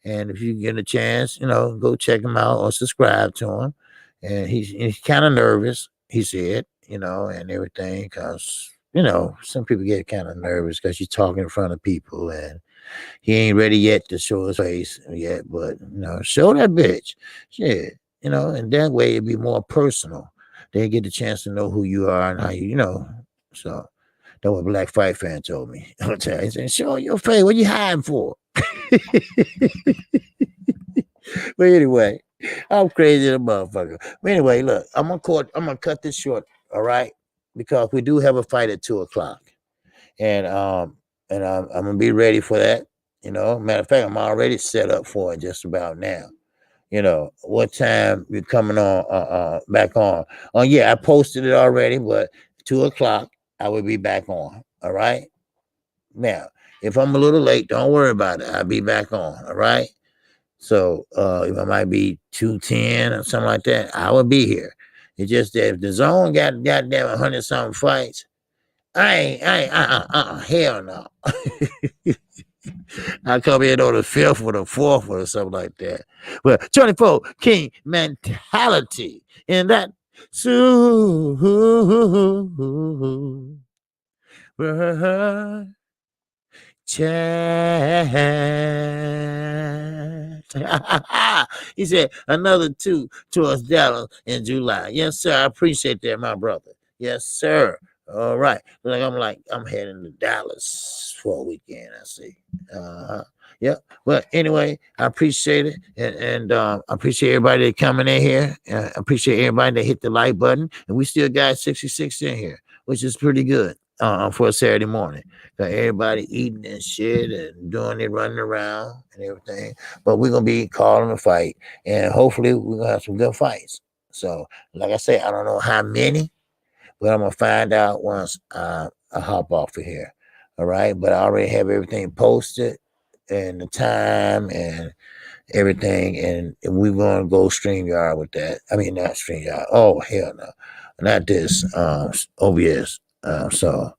And if you get a chance, you know, go check him out or subscribe to him. And he's kind of nervous, he said, you know, and everything, because you know some people get kind of nervous because you're talking in front of people, and he ain't ready yet to show his face yet. But you know, show that bitch, shit, you know, and that way it'd be more personal. They get the chance to know who you are and how you know. So. That's what Black Fight Fan told me. He said, show your face. What you hiding for? But anyway, I'm crazy as a motherfucker. But anyway, look, I'm gonna cut this short, all right? Because we do have a fight at 2:00. And I'm gonna be ready for that. You know, matter of fact, I'm already set up for it just about now. You know, what time you're coming on back on. Oh yeah, I posted it already, but 2:00 I will be back on. All right. Now, if I'm a little late, don't worry about it. I'll be back on. All right. So if I might be 2:10 or something like that, I will be here. It's just that if the zone got goddamn 100 something fights, hell no. I come in on the 5th or the 4th or something like that. But 24 King mentality in that chat. He said another 2 towards Dallas in July. Yes, sir. I appreciate that, my brother. Yes, sir. All right. I'm heading to Dallas for a weekend, I see. Yeah. But anyway, I appreciate it. And I appreciate everybody that coming in here. I appreciate everybody that hit the like button. And we still got 66 in here, which is pretty good for a Saturday morning. Got everybody eating and shit and doing it, running around and everything. But we're going to be calling a fight. And hopefully we're going to have some good fights. So, like I said, I don't know how many, but I'm going to find out once I hop off of here. All right. But I already have everything posted and the time and everything. And we're going to go StreamYard with that. I mean, not StreamYard. Oh, hell no. Not this. OBS. Well,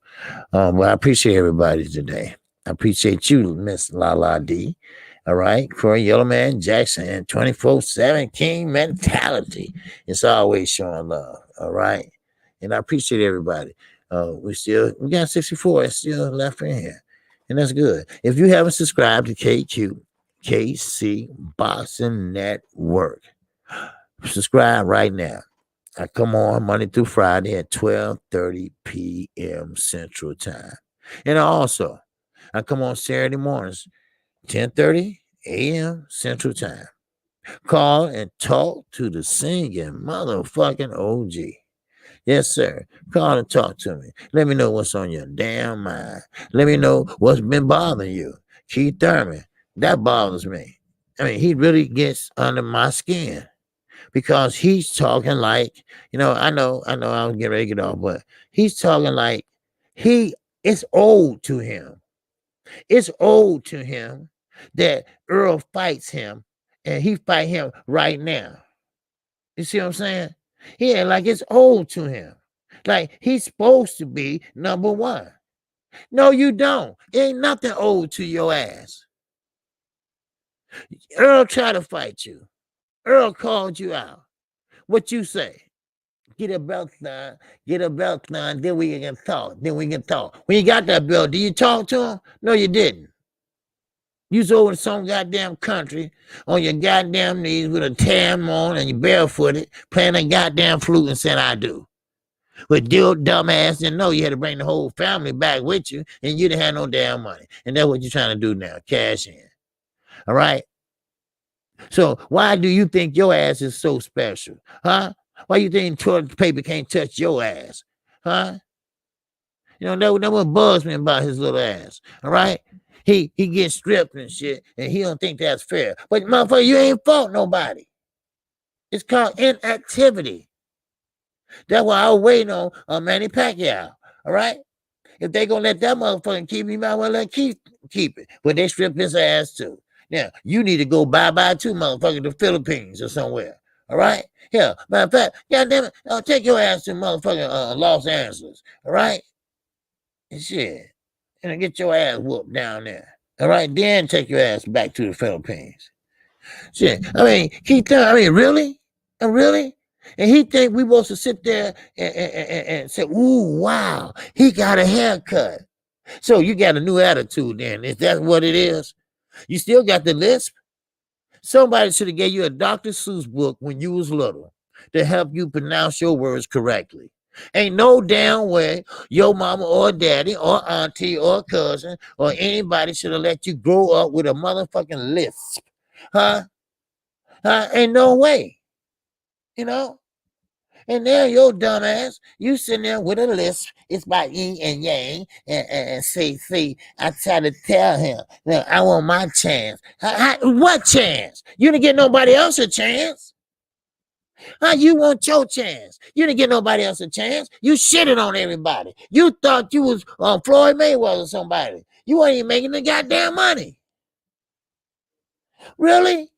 I appreciate everybody today. I appreciate you, Miss Lala D. All right. Corey Yellow Man Jackson and 24/7 King mentality. It's always showing love. All right. And I appreciate everybody. We got 64 still left in here. And that's good. If you haven't subscribed to KC Boxing Network, subscribe right now. I come on Monday through Friday at 12:30 p.m. Central Time. And also, I come on Saturday mornings, 10:30 a.m. Central Time. Call and talk to the singing motherfucking OG. Yes, sir. Call and talk to me. Let me know what's on your damn mind. Let me know what's been bothering you. Keith Thurman, that bothers me. I mean, he really gets under my skin because he's talking like, you know, I know I was getting ready to get off, but he's talking like it's old to him. It's old to him that Earl fights him and he fight him right now. You see what I'm saying? Yeah, like it's old to him. Like he's supposed to be number one. No, you don't. Ain't nothing old to your ass. Earl tried to fight you. Earl called you out. What you say? Get a belt now, then we can talk. When you got that belt, did you talk to him? No, you didn't. You was over in some goddamn country on your goddamn knees with a tam on and you barefooted, playing a goddamn flute and saying, I do. But your dumbass didn't know you had to bring the whole family back with you and you didn't have no damn money. And that's what you're trying to do now, cash in. All right? So why do you think your ass is so special? Huh? Why you think toilet paper can't touch your ass? Huh? You know, that what bugs me about his little ass. All right? He gets stripped and shit, and he don't think that's fair. But motherfucker, you ain't fought nobody. It's called inactivity. That's why I was waiting on Manny Pacquiao. All right? If they gonna let that motherfucker keep him, might well let keep it. But they strip his ass too. Now, you need to go bye-bye too, motherfucker, to the Philippines or somewhere. All right? Yeah, matter of fact, goddamn it, take your ass to motherfucking Los Angeles. All right? And shit. And get your ass whooped down there. All right? Then take your ass back to the Philippines. Shit. I mean, really? And really? And he think we supposed to sit there and say, ooh, wow, he got a haircut. So you got a new attitude then. Is that what it is? You still got the lisp? Somebody should have gave you a Dr. Seuss book when you was little to help you pronounce your words correctly. Ain't no damn way your mama or daddy or auntie or cousin or anybody should have let you grow up with a motherfucking lisp. Huh? Ain't no way. You know? And there your dumb ass, you sitting there with a lisp. It's by yin and yang. And see, I try to tell him that I want my chance. What chance? You didn't get nobody else a chance. You want your chance. You didn't get nobody else a chance. You shitted on everybody. You thought you was Floyd Mayweather or somebody. You weren't even making the goddamn money. Really?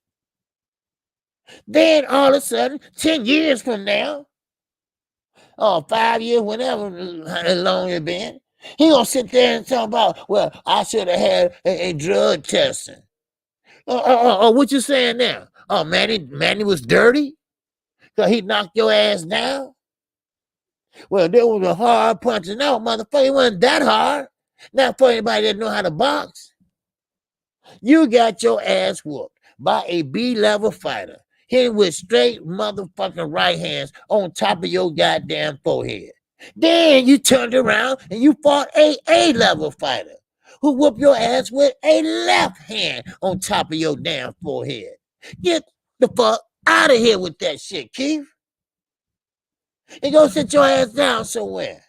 Then all of a sudden, 10 years from now, 5 years, whatever long it been, he gonna sit there and talk about, well, I should have had a drug testing. What you saying now? Oh, Manny was dirty? Because he knocked your ass down? Well, there was a hard punching out, motherfucker. It wasn't that hard. Not for anybody that know how to box. You got your ass whooped by a B-level fighter, hitting with straight motherfucking right hands on top of your goddamn forehead. Then you turned around and you fought a A-level fighter who whooped your ass with a left hand on top of your damn forehead. Get the fuck out of here with that shit, Keith. And go sit your ass down somewhere.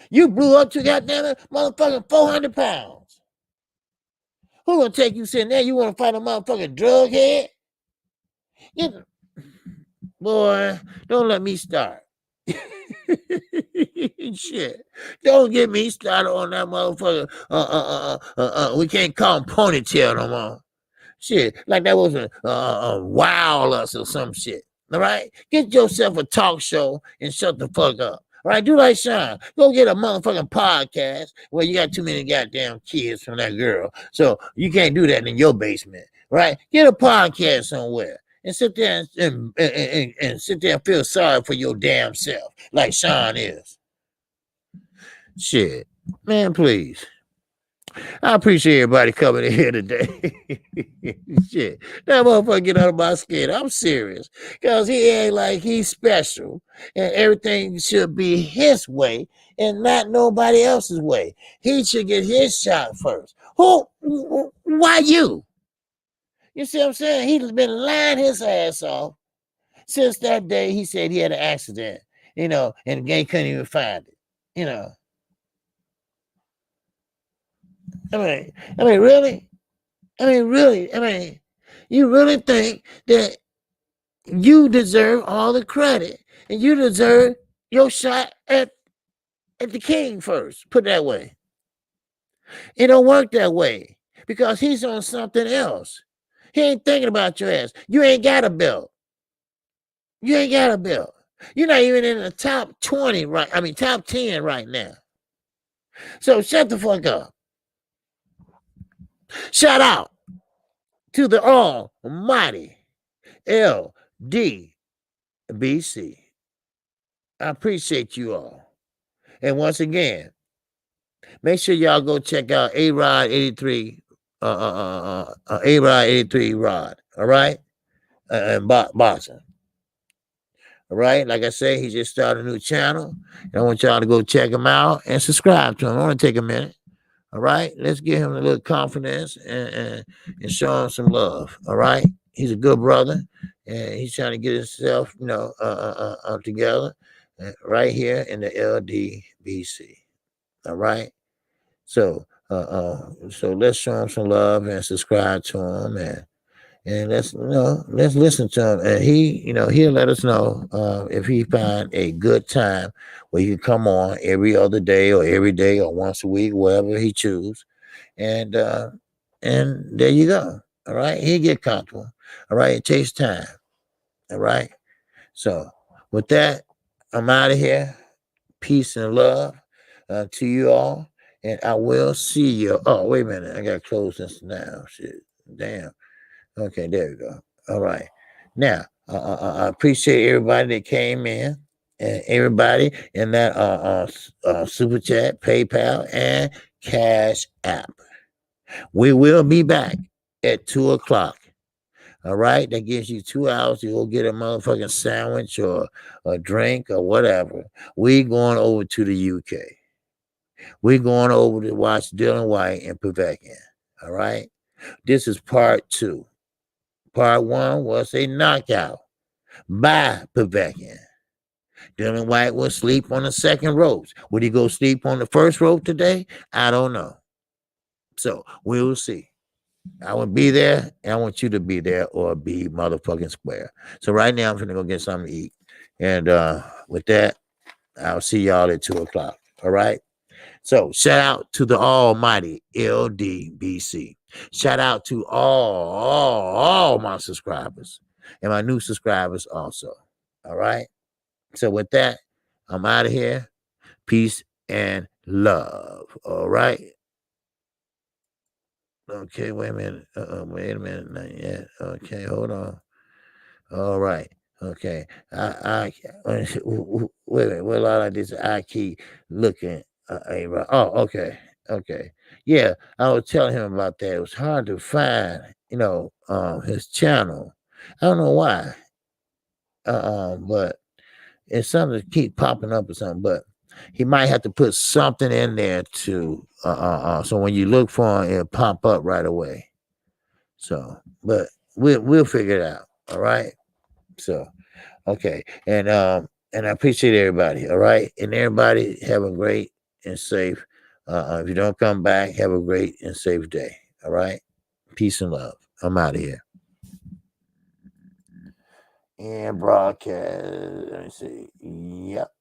You blew up to goddamn motherfucking 400 pounds. Who gonna take you sitting there? You wanna fight a motherfucking drug head? Boy, don't let me start. Shit. Don't get me started on that motherfucker. We can't call him ponytail no more. Shit, like that was a wild us or some shit. All right? Get yourself a talk show and shut the fuck up. All right, do like Sean. Go get a motherfucking podcast where you got too many goddamn kids from that girl. So you can't do that in your basement. Right? Get a podcast somewhere. And sit there and sit there and feel sorry for your damn self, like Sean is. Shit. Man, please. I appreciate everybody coming in here today. Shit. That motherfucker get out of my skin. I'm serious. Because he ain't like he's special. And everything should be his way and not nobody else's way. He should get his shot first. Why you? You see what I'm saying? He's been lying his ass off since that day he said he had an accident, and they couldn't even find it, I mean, really? You really think that you deserve all the credit and you deserve your shot at the king first, put it that way. It don't work that way because he's on something else. He ain't thinking about your ass. You ain't got a belt. You're not even in the top 20 top 10 right now. So shut the fuck up. Shout out to the almighty LDBC. I appreciate you all. And once again, make sure y'all go check out A-Rod 83, A-Rod 83 Rod, all right? And boxing. All right, like I say, he just started a new channel. And I want y'all to go check him out and subscribe to him. I want to take a minute. All right, let's give him a little confidence and show him some love. All right, he's a good brother, and he's trying to get himself, together right here in the LDBC. All right, so So let's show him some love and subscribe to him, and let's listen to him. And he'll let us know if he find a good time where he can come on every other day or every day or once a week, whatever he choose. And there you go. All right, he get comfortable. All right, it takes time. All right. So with that, I'm out of here. Peace and love to you all, and I will see you. Oh, wait a minute, I got to close this now. Shit, damn. Okay, there we go. All right. Now, I appreciate everybody that came in and everybody in that super chat, PayPal, and Cash App. We will be back at 2 o'clock. All right, that gives you 2 hours to go get a motherfucking sandwich or a drink or whatever. We going over to the UK. We going over to watch Dylan White and Povetkin. All right, this is part 2. Part 1 was a knockout by Povetkin. Dylan White will sleep on the second ropes. Would he go sleep on the first rope today? I don't know. So we will see. I will be there, and I want you to be there or be motherfucking square. So right now, I'm going to go get something to eat. And with that, I'll see y'all at 2 o'clock. All right? So shout out to the almighty LDBC. Shout out to all my subscribers and my new subscribers also. All right? So with that, I'm out of here. Peace and love. All right? Okay, wait a minute. Wait a minute. Not yet. Okay, hold on. All right. Okay. Wait a minute. Well, I like this. I keep looking. Okay. Okay. Yeah, I was telling him about that. It was hard to find, his channel. I don't know why. But it's something to keep popping up or something. But he might have to put something in there to so when you look for him, it'll pop up right away. So, but we'll figure it out. All right. So, okay, and I appreciate everybody. All right, and everybody have a great and safe. If you don't come back, have a great and safe day. All right, peace and love. I'm out of here. And broadcast. Let me see. Yep.